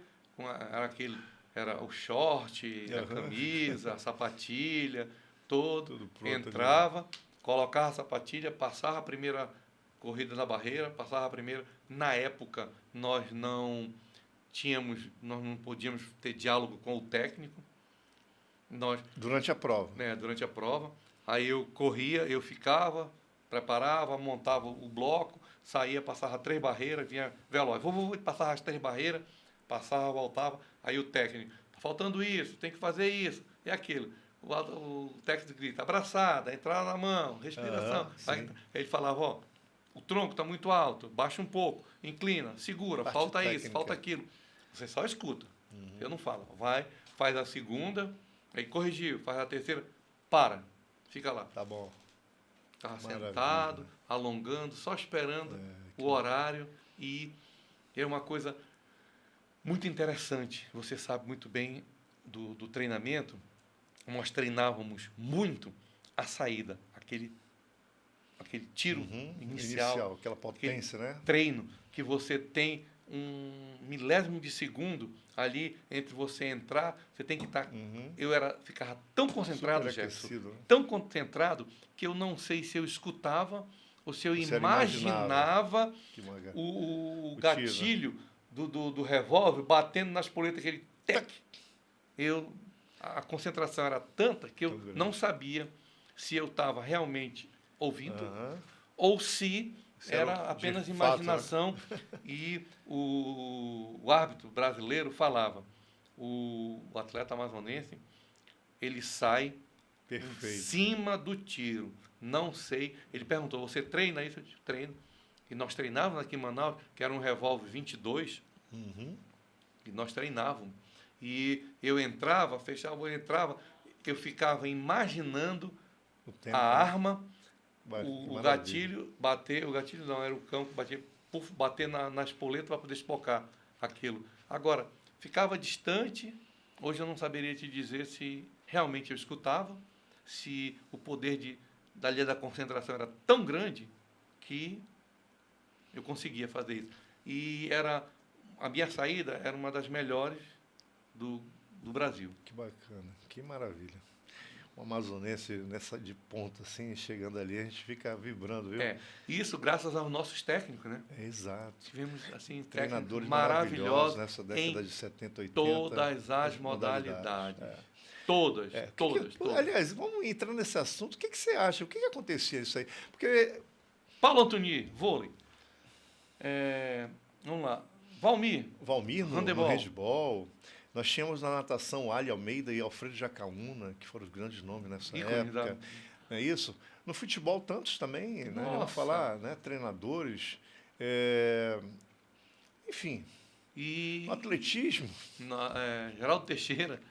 era o short, a camisa, a sapatilha, tudo pronto, entrava, ali. Colocava a sapatilha, passava a primeira corrida na barreira, passava a primeira. Na época, nós não podíamos ter diálogo com o técnico. Durante a prova. Durante a prova. Aí eu corria, eu ficava, preparava, montava o bloco, saía, passava 3 barreiras, vinha veloz. Passava as 3 barreiras, passava, voltava. Aí o técnico, está faltando isso, tem que fazer isso, e aquilo. O técnico grita, abraçada, entrada na mão, respiração. Aí ele falava, o tronco está muito alto, baixa um pouco, inclina, segura, falta isso, falta aquilo. Você só escuta. Eu não falo. Vai, faz a segunda, aí corrigiu, faz a terceira, para. Fica lá. Tá bom. Estava sentado, alongando, só esperando o horário. E é uma coisa Muito interessante. Você sabe muito bem do treinamento. Nós treinávamos muito a saída, aquele tiro inicial, aquela potência, né? treino que você tem um milésimo de segundo ali entre você entrar, você tem que estar. Ficava tão concentrado, Jefferson, Né? tão concentrado que eu não sei se eu escutava ou se eu imaginava o gatilho do revólver batendo na espoleta, aquele tec. A concentração era tanta que eu não sabia se eu estava realmente ouvindo ou se era apenas imaginação. Fato, né? E o árbitro brasileiro falava, o atleta amazonense, ele sai em cima do tiro. Não sei. Ele perguntou, você treina isso? Eu disse, treino. E nós treinávamos aqui em Manaus, que era um revólver 22, e nós treinávamos. E eu entrava, fechava, eu ficava imaginando a arma, o gatilho, bater, o gatilho não, era o cão que bater na espoleta para poder espocar aquilo. Agora, ficava distante, hoje eu não saberia te dizer se realmente eu escutava, se o poder da concentração era tão grande que eu conseguia fazer isso. E a minha saída era uma das melhores do Brasil. Que bacana, que maravilha. O amazonense nessa de ponta, assim, chegando ali, a gente fica vibrando, viu? Isso graças aos nossos técnicos, né? Exato. Tivemos, assim, treinadores maravilhosos nessa década de 70, 80. Todas as modalidades. Todas. Aliás, vamos entrar nesse assunto. O que você acha? O que acontecia isso aí? Porque... Paulo Antoni, vôlei. Vamos lá. Valmir no handebol. Nós tínhamos na natação Ali Almeida e Alfredo Jacaúna, que foram os grandes nomes nessa época. Não é isso? No futebol, tantos também, né? Vamos falar, né? Treinadores. Enfim. E no atletismo. Geraldo Teixeira,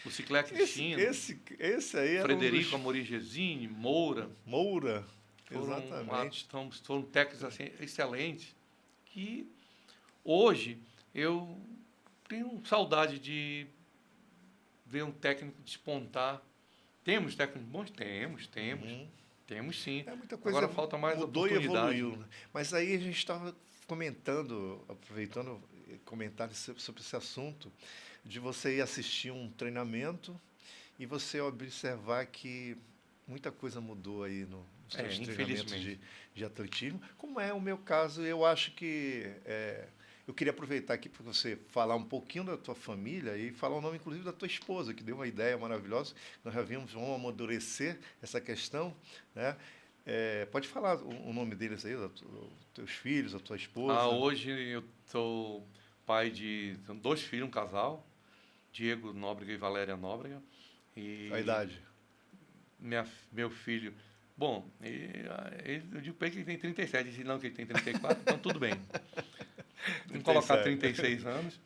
o Ciclete Cristina. Esse aí era Frederico Amorim Gesine, Moura. Exatamente. Foram técnicos assim, excelentes. Que hoje eu tenho saudade de ver um técnico despontar. Temos técnicos bons? Temos. Temos sim. Muita coisa agora falta mais mudou oportunidade. E evoluiu. Mas aí a gente estava aproveitando comentar sobre esse assunto, de você ir assistir um treinamento e você observar que muita coisa mudou aí nos seus treinamentos de atletismo. Como é o meu caso, eu acho que... eu queria aproveitar aqui para você falar um pouquinho da tua família e falar o nome, inclusive, da tua esposa, que deu uma ideia maravilhosa. Nós já vamos amadurecer essa questão, né? Pode falar o nome deles aí, dos teus filhos, da tua esposa. Hoje eu sou pai de 2 filhos, um casal, Diego Nóbrega e Valéria Nóbrega. A idade? Meu filho... Bom, eu digo para ele que ele tem 37, disse não que ele tem 34, então tudo bem. Vamos colocar 36 anos.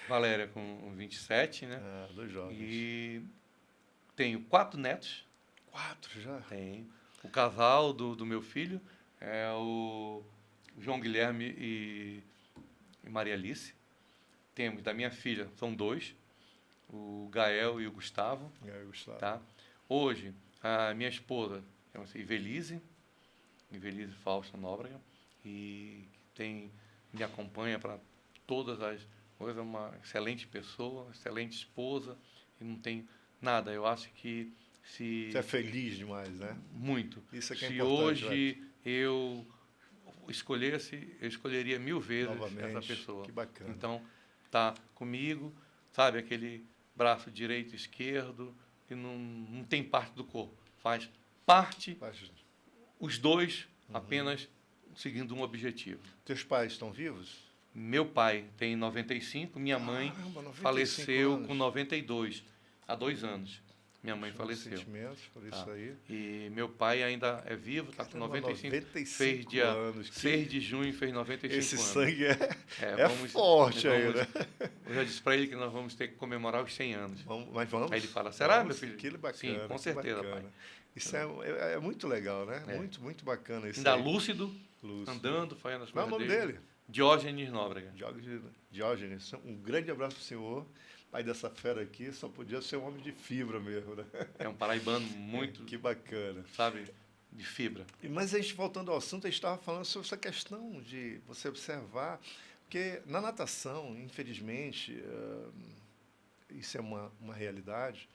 Valéria com 27, né? 2 jovens. E tenho 4 netos. 4 já? Tenho. O casal do meu filho é o João Guilherme e Maria Alice. Temos da minha filha, são 2, o Gael e o Gustavo. Tá? Hoje, a minha esposa chama-se Ivelise Fausto Nóbrega, e me acompanha para todas as coisas, uma excelente pessoa, excelente esposa, e não tem nada. Eu acho que se... Você é feliz demais, né? Muito. Isso é que é se importante. Hoje eu escolhesse, eu escolheria 1000 vezes novamente, essa pessoa. Que bacana. Então, tá comigo, sabe, aquele braço direito e esquerdo, que não tem parte do corpo. Faz parte, os dois apenas seguindo um objetivo. Teus pais estão vivos? Meu pai tem 95, minha mãe 95 faleceu anos. com 92, há 2 anos. Minha mãe faleceu. Sentimentos por isso aí. E meu pai ainda é vivo, está com 95 fez dia anos. 6 de junho, fez 95 Esse anos. sangue é forte aí, né? Eu já disse para ele que nós vamos ter que comemorar os 100 anos. Mas vamos? Aí ele fala, será, meu filho? Que bacana. Sim, com certeza, bacana. pai. Isso é muito legal, né? Muito, muito bacana isso ainda aí. lúcido, andando, fazendo as coisas Qual é o nome dele? Diógenes Nóbrega. Diógenes, um grande abraço para o senhor. Pai dessa fera aqui, só podia ser um homem de fibra mesmo, né? É um paraibano muito, Que bacana. sabe, de fibra. Mas a gente, voltando ao assunto, a gente estava falando sobre essa questão de você observar, porque na natação, infelizmente, isso é uma realidade.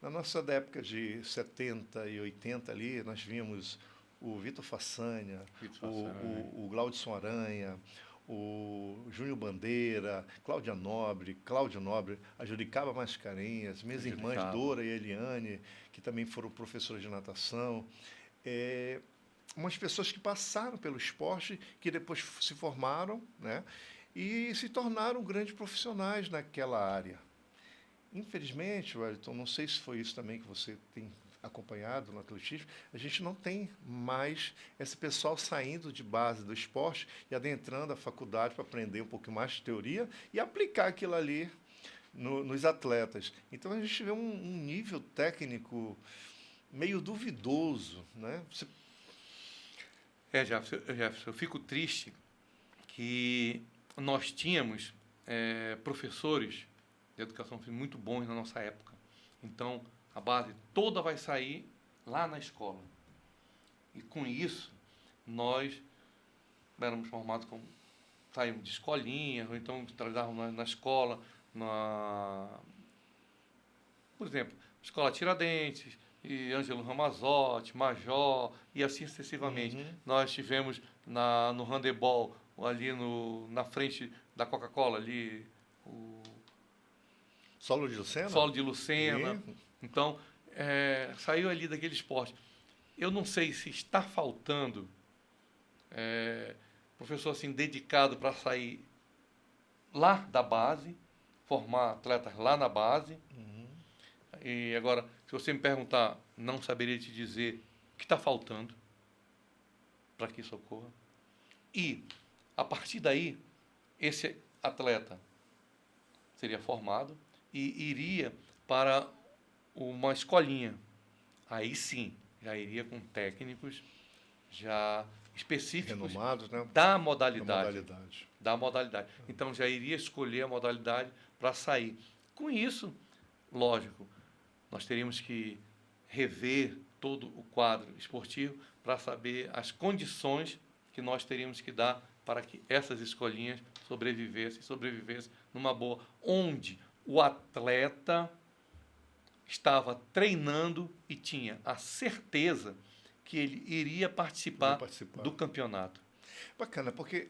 Na nossa época de 70 e 80 ali, nós vimos o Vitor Façanha, o Glaudson Aranha, o Júnior Bandeira, Cláudio Nobre, a Juricaba Mascarenhas, minhas irmãs Dora e Eliane, que também foram professoras de natação. Umas pessoas que passaram pelo esporte, que depois se formaram, né, e se tornaram grandes profissionais naquela área. Infelizmente, Wellington, não sei se foi isso também que você tem acompanhado no atletismo, a gente não tem mais esse pessoal saindo de base do esporte e adentrando a faculdade para aprender um pouco mais de teoria e aplicar aquilo ali nos atletas. Então, a gente vê um nível técnico meio duvidoso, né? Jefferson, eu fico triste que nós tínhamos professores de educação física muito bons na nossa época. Então, a base toda vai sair lá na escola. E com isso, nós éramos formados como... Saímos de escolinha, ou então trabalhávamos na escola, por exemplo, Escola Tiradentes, e Ângelo Ramazotti, Major, e assim sucessivamente. Uhum. Nós tivemos no handebol, ali na frente da Coca-Cola, ali, o Solo de Lucena? Solo de Lucena. Então, saiu ali daquele esporte. Eu não sei se está faltando professor assim, dedicado para sair lá da base, formar atletas lá na base. Uhum. E agora, se você me perguntar, não saberia te dizer o que está faltando para que isso ocorra. E, a partir daí, esse atleta seria formado e iria para uma escolinha. Aí sim, já iria com técnicos já específicos renomados, né? da modalidade. Então, já iria escolher a modalidade para sair. Com isso, lógico, nós teríamos que rever todo o quadro esportivo para saber as condições que nós teríamos que dar para que essas escolinhas sobrevivessem numa boa, onde o atleta estava treinando e tinha a certeza que ele iria participar do campeonato. Bacana, porque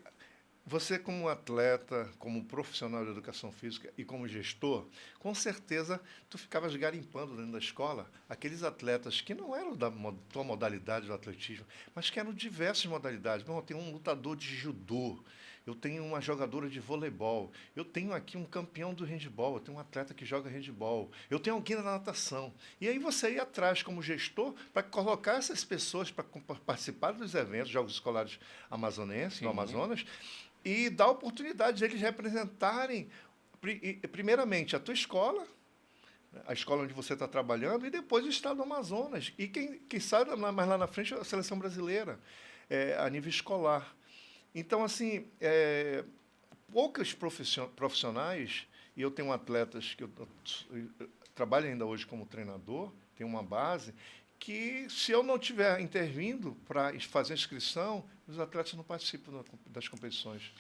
você, como atleta, como profissional de educação física e como gestor, com certeza tu ficavas garimpando dentro da escola aqueles atletas que não eram da tua modalidade do atletismo, mas que eram diversas modalidades. Bom, eu tenho um lutador de judô, eu tenho uma jogadora de voleibol, eu tenho aqui um campeão do handebol, eu tenho um atleta que joga handebol, eu tenho alguém na natação. E aí você ia atrás como gestor para colocar essas pessoas para participar dos eventos, Jogos Escolares Amazonenses, no Amazonas, e dar a oportunidade de eles representarem, primeiramente, a tua escola, a escola onde você está trabalhando, e depois o estado do Amazonas. E quem sabe mais lá na frente, a seleção brasileira, a nível escolar. Então, assim, poucos profissionais, e eu tenho atletas que eu trabalho ainda hoje como treinador, tenho uma base, que se eu não estiver intervindo para fazer inscrição, os atletas não participam das competições.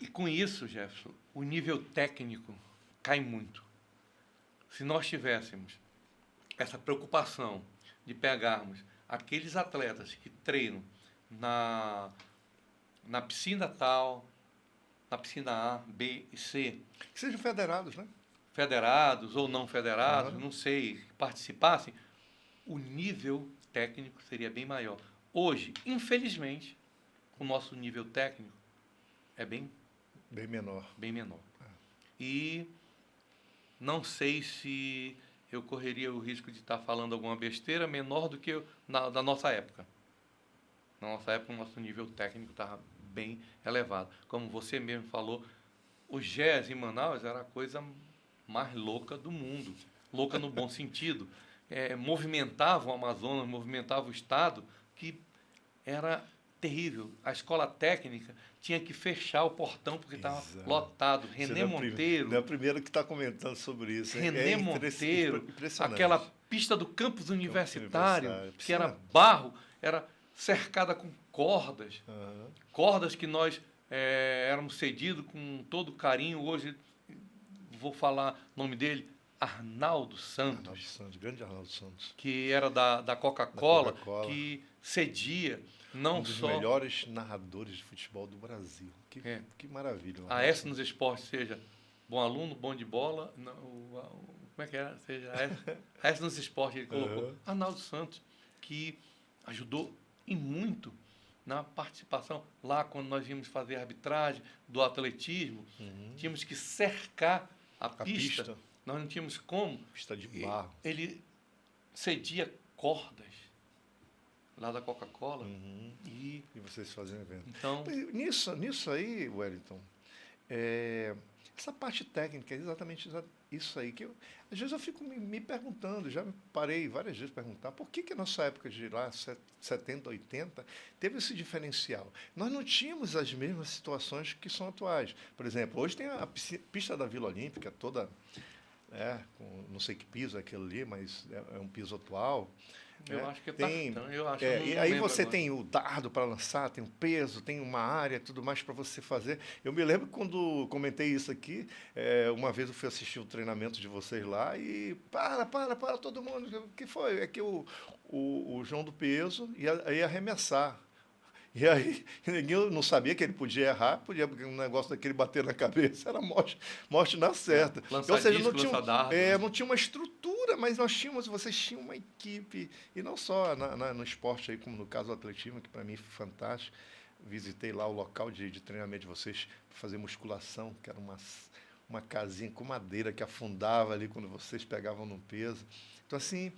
E com isso, Jefferson, o nível técnico cai muito. Se nós tivéssemos essa preocupação de pegarmos aqueles atletas que treinam na piscina tal, na piscina A, B e C. Que sejam federados, né? Federados ou não federados, não sei, participassem, o nível técnico seria bem maior. Hoje, infelizmente, o nosso nível técnico é bem menor. Bem menor. E não sei se eu correria o risco de estar falando alguma besteira menor do que da nossa época. Na nossa época, o nosso nível técnico estava bem elevado. Como você mesmo falou, o GES em Manaus era a coisa mais louca do mundo. Louca no bom sentido. Movimentava o Amazonas, movimentava o Estado, que era terrível. A escola técnica tinha que fechar o portão porque estava Exato. lotado. Você René Monteiro, não é a primeira que está comentando sobre isso. René Monteiro, Impressionante. aquela pista do campus universitário, Universitário. que era Piscina. barro, era cercada com cordas. Aham. Cordas que nós éramos cedidos com todo carinho. Hoje, vou falar o nome dele, Arnaldo Santos, Arnaldo Santos, grande Arnaldo Santos. que era da Coca-Cola, Da Coca-Cola. que cedia não Um dos só melhores narradores de futebol do Brasil. É. Que maravilha. a S nos esportes, seja bom aluno, bom de bola, como é que era? Seja a S nos esportes, ele colocou Uhum. Arnaldo Santos, que ajudou e muito na participação. Lá, quando nós íamos fazer a arbitragem do atletismo, Uhum. tínhamos que cercar a A pista. pista. Nós não tínhamos como. Pista de barro. Ele cedia cordas lá da Coca-Cola. Uhum. E E vocês fazem evento. então, Nisso aí, Wellington, essa parte técnica é exatamente isso aí. Às vezes eu fico me perguntando, já parei várias vezes perguntar, por que a nossa época de lá, 70, 80, teve esse diferencial? Nós não tínhamos as mesmas situações que são atuais. Por exemplo, hoje tem a pista da Vila Olímpica toda, não sei que piso é aquele ali, mas é um piso atual. eu acho que tá. Então, eu acho E não aí lembro você agora. tem o dardo para lançar, tem o peso, tem uma área, tudo mais para você fazer. Eu me lembro quando comentei isso aqui, uma vez eu fui assistir o treinamento de vocês lá e para todo mundo. O que foi? É que o João do peso ia arremessar. E aí, ninguém não sabia que ele podia errar, porque um negócio daquele bater na cabeça era morte na certa. Lançar Ou seja, disco, não tinha, lançar dardo, né? não tinha uma estrutura, mas vocês tinham uma equipe, e não só no esporte, aí, como no caso do atletismo, que para mim foi fantástico. Visitei lá o local de treinamento de vocês para fazer musculação, que era uma casinha com madeira que afundava ali quando vocês pegavam no peso. Então, assim,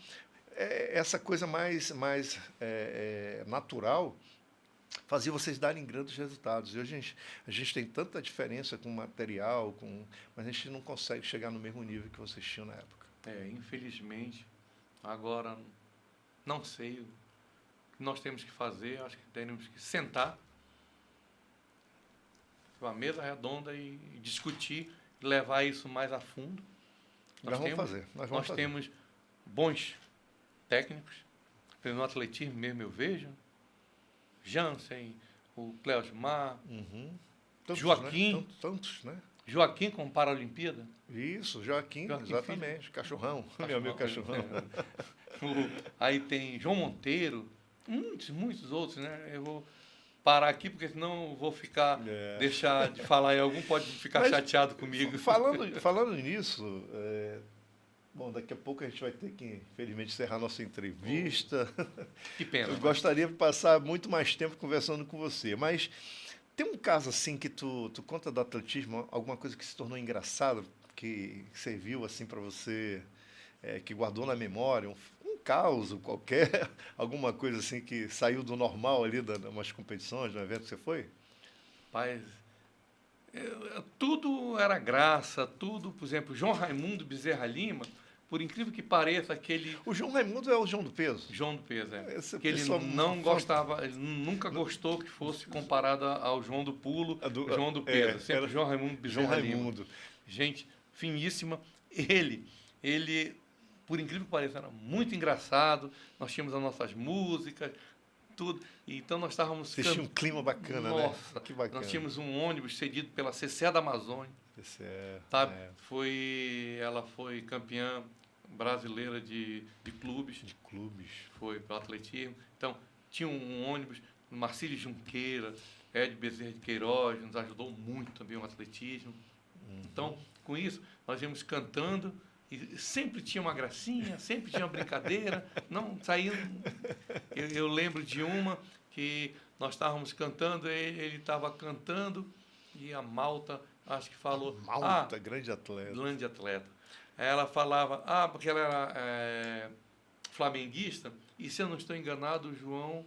essa coisa mais natural fazia vocês darem grandes resultados. E hoje a gente tem tanta diferença com o material, mas a gente não consegue chegar no mesmo nível que vocês tinham na época. Infelizmente, agora não sei o que nós temos que fazer. Acho que temos que sentar uma mesa redonda e discutir, levar isso mais a fundo. Nós Temos bons técnicos, no atletismo mesmo eu vejo, Jansen, o Cleosmar, Joaquim. Né? Tantos, né? Joaquim com Paralimpíada. Isso, Joaquim exatamente. Filho. Cachorrão, meu amigo Cachorrão. Aí tem João Monteiro, muitos outros, né? Eu vou parar aqui, porque senão eu vou deixar de falar e algum pode ficar chateado comigo. Falando nisso, bom, daqui a pouco a gente vai ter que, infelizmente, encerrar nossa entrevista. Que pena. Eu gostaria de passar muito mais tempo conversando com você, mas tem um caso assim que tu conta do atletismo, alguma coisa que se tornou engraçada, que serviu assim para você, que guardou na memória, um caos qualquer, alguma coisa assim que saiu do normal ali, de umas competições, no evento que você foi? Rapaz, tudo era graça, tudo, por exemplo, João Raimundo Bezerra Lima, por incrível que pareça, aquele... O João Raimundo é o João do peso? João do peso, que ele pessoal não gostava, ele nunca gostou que fosse comparado ao João do pulo, João do peso, sempre João Raimundo Bezerra Lima. Gente finíssima. Ele, por incrível que pareça, era muito engraçado, nós tínhamos as nossas músicas, tudo, então nós estávamos... Vocês tinham um clima bacana, Nossa, né? Que bacana. Nós tínhamos um ônibus cedido pela CCE da Amazônia, sabe? Ela foi campeã brasileira de clubes. De clubes. Foi para o atletismo. Então, tinha um ônibus, Marcílio Junqueira, Ed Bezerra de Queiroz, nos ajudou muito também o atletismo. Então, com isso, nós íamos cantando e sempre tinha uma gracinha, sempre tinha uma brincadeira, não saía... Eu lembro de uma que nós estávamos cantando, ele estava cantando e a Malta, acho que falou... Malta, grande atleta. Grande atleta. Ela falava, porque ela era flamenguista, e se eu não estou enganado, o João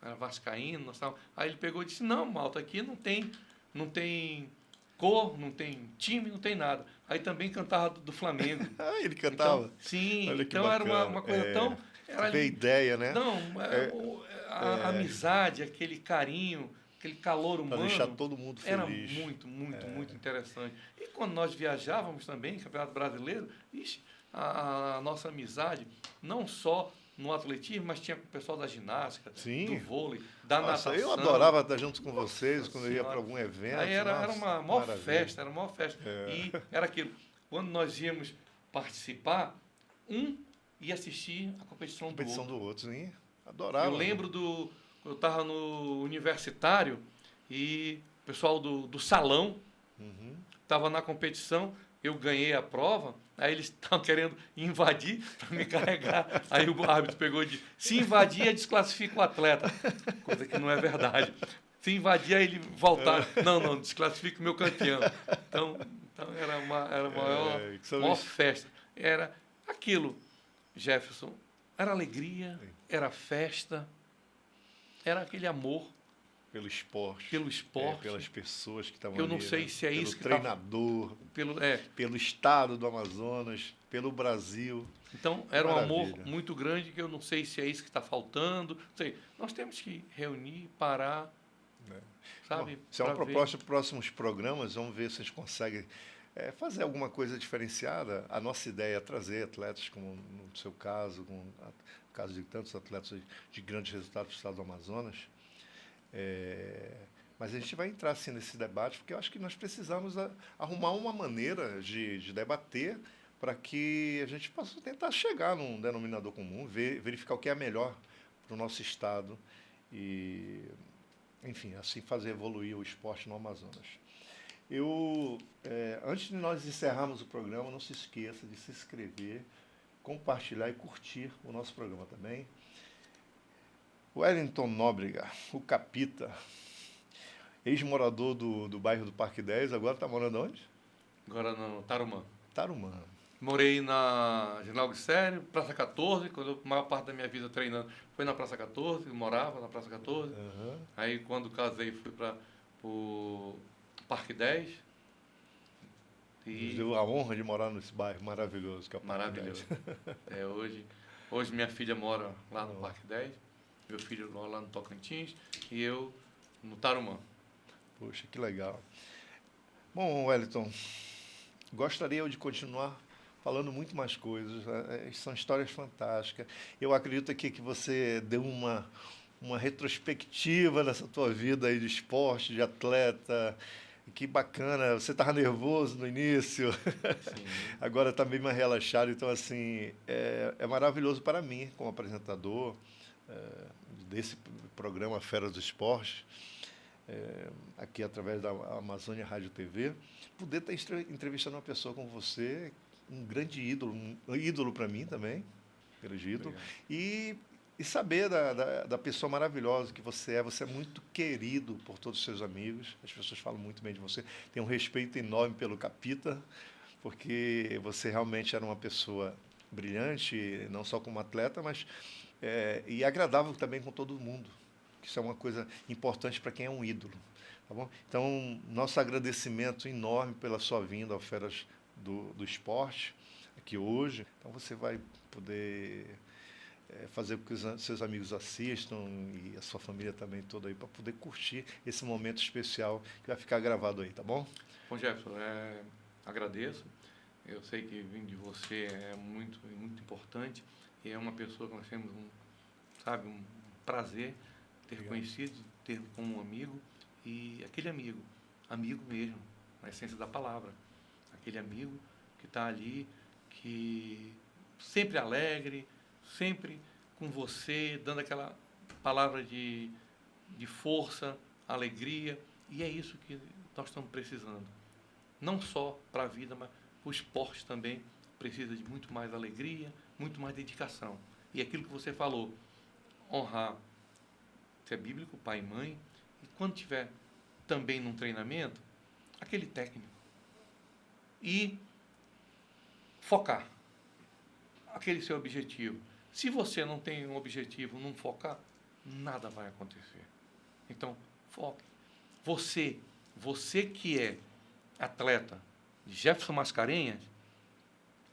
era vascaíno. Aí ele pegou e disse, não, Malta, aqui não tem cor, não tem time, não tem nada. Aí também cantava do Flamengo. Ele cantava? Então, sim, olha, então era uma coisa tão... Era ideia, né? Não, a amizade, aquele carinho, aquele calor Para humano. deixar todo mundo Era feliz. muito interessante. E quando nós viajávamos também, Campeonato Brasileiro, ixi, a nossa amizade, não só no atletismo, mas tinha com o pessoal da ginástica, Sim. do vôlei, da Nossa, natação. eu adorava estar junto com vocês Nossa quando eu ia Senhora. para algum evento. Aí era Nossa, uma maior maravilha. festa, era uma maior festa. E era aquilo. Quando nós íamos participar, um ia assistir a competição, Competição do outro. do outro, sim. Adorava. Eu lembro eu estava no universitário e o pessoal do salão estava na competição, eu ganhei a prova, aí eles estavam querendo invadir para me carregar. Aí o árbitro pegou e disse, se invadir, desclassifica o atleta. Coisa que não é verdade. Se invadir, aí ele voltar. Não, desclassifica o meu campeão. Então era a maior festa. Era aquilo, Jefferson, era alegria, era festa, era aquele amor pelo esporte. Pelas pessoas que estavam ali. Eu não sei se é isso que pelo treinador, pelo estado do Amazonas, pelo Brasil. Então, era um amor muito grande que eu não sei se é isso que está faltando. Não sei. Nós temos que reunir, parar, sabe? Bom, isso é uma proposta para próximos programas. Vamos ver se a gente consegue fazer alguma coisa diferenciada. A nossa ideia é trazer atletas, como no seu caso, no caso de tantos atletas de grandes resultados do estado do Amazonas. Mas a gente vai entrar assim, nesse debate, porque eu acho que nós precisamos arrumar uma maneira de debater para que a gente possa tentar chegar num denominador comum, verificar o que é melhor para o nosso estado e, enfim, assim fazer evoluir o esporte no Amazonas. Antes de nós encerrarmos o programa, não se esqueça de se inscrever, compartilhar e curtir o nosso programa também. Wellington Nóbrega, o Capita, ex-morador do bairro do Parque 10, agora está morando onde? Agora no Tarumã. Tarumã. Morei na General Glicério, Praça 14, quando a maior parte da minha vida treinando foi na Praça 14, morava na Praça 14. Aí quando casei fui para o Parque 10. Nos deu a honra de morar nesse bairro maravilhoso que é o Parque maravilhoso. 10. Hoje minha filha mora lá no Parque 10. Meu filho mora lá no Tocantins e eu no Tarumã. Poxa, que legal. Bom, Wellington, gostaria de continuar falando muito mais coisas. São histórias fantásticas. Eu acredito aqui que você deu uma retrospectiva nessa tua vida aí de esporte, de atleta. Que bacana. Você estava nervoso no início, agora está bem mais relaxado. Então, assim, é maravilhoso para mim, como apresentador desse programa Fera do Esporte, aqui através da Amazônia Rádio TV, poder estar entrevistando uma pessoa como você, um grande ídolo, um ídolo para mim também, grande ídolo, e saber da pessoa maravilhosa que você é muito querido por todos os seus amigos, as pessoas falam muito bem de você, tem um respeito enorme pelo Capita, porque você realmente era uma pessoa brilhante, não só como atleta, mas e agradável também com todo mundo. Isso é uma coisa importante para quem é um ídolo. Tá bom? Então, nosso agradecimento enorme pela sua vinda ao Feras do Esporte, aqui hoje. Então, você vai poder fazer com que os seus amigos assistam e a sua família também toda aí, para poder curtir esse momento especial que vai ficar gravado aí, tá bom? Bom, Jefferson, agradeço. Eu sei que vir de você é muito importante e é uma pessoa que nós temos um prazer ter conhecido, ter como um amigo e aquele amigo mesmo, na essência da palavra, aquele amigo que está ali, que sempre alegre, sempre com você, dando aquela palavra de força, alegria, e é isso que nós estamos precisando. Não só para a vida, mas o esporte também precisa de muito mais alegria, muito mais dedicação. E aquilo que você falou, honrar, se é bíblico, pai e mãe, e quando tiver também num treinamento, aquele técnico. E focar aquele seu objetivo. Se você não tem um objetivo, não focar, nada vai acontecer. Então, foque. Você que é atleta de Jefferson Mascarenhas,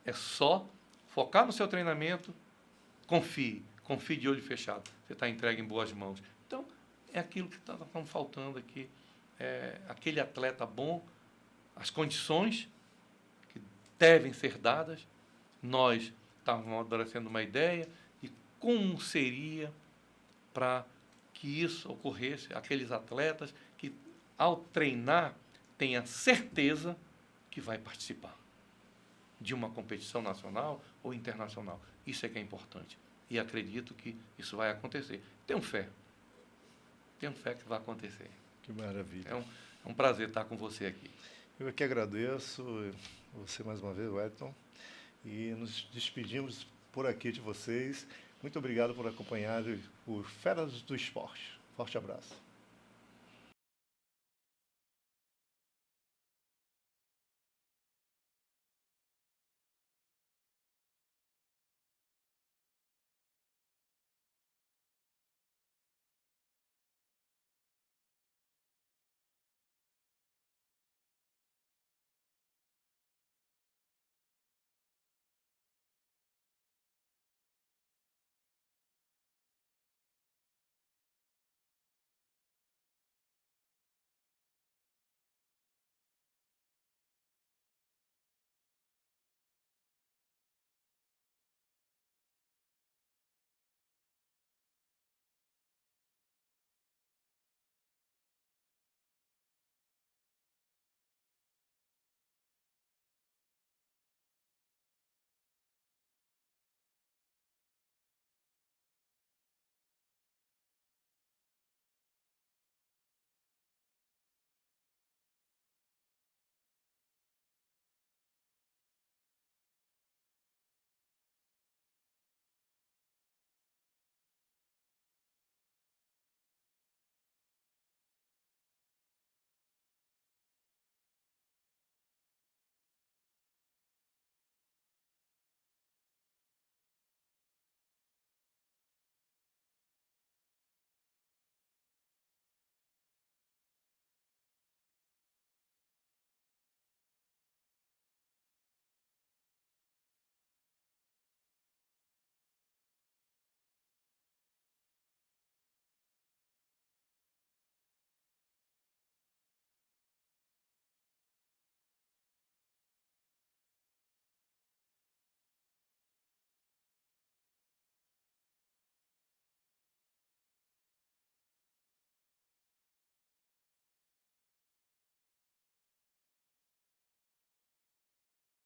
é só focar no seu treinamento, confie confie de olho fechado, você está entregue em boas mãos. Então, é aquilo que está faltando aqui. Aquele atleta bom, as condições que devem ser dadas, nós estávamos amadurecendo uma ideia e como seria para que isso ocorresse, aqueles atletas que, ao treinar, tenha certeza que vai participar de uma competição nacional ou internacional. Isso é que é importante. E acredito que isso vai acontecer. Tenho fé. Tenho fé que vai acontecer. Que maravilha. É um prazer estar com você aqui. Eu que agradeço você mais uma vez, Wellington, e nos despedimos por aqui de vocês. Muito obrigado por acompanhar o Feras do Esporte. Forte abraço.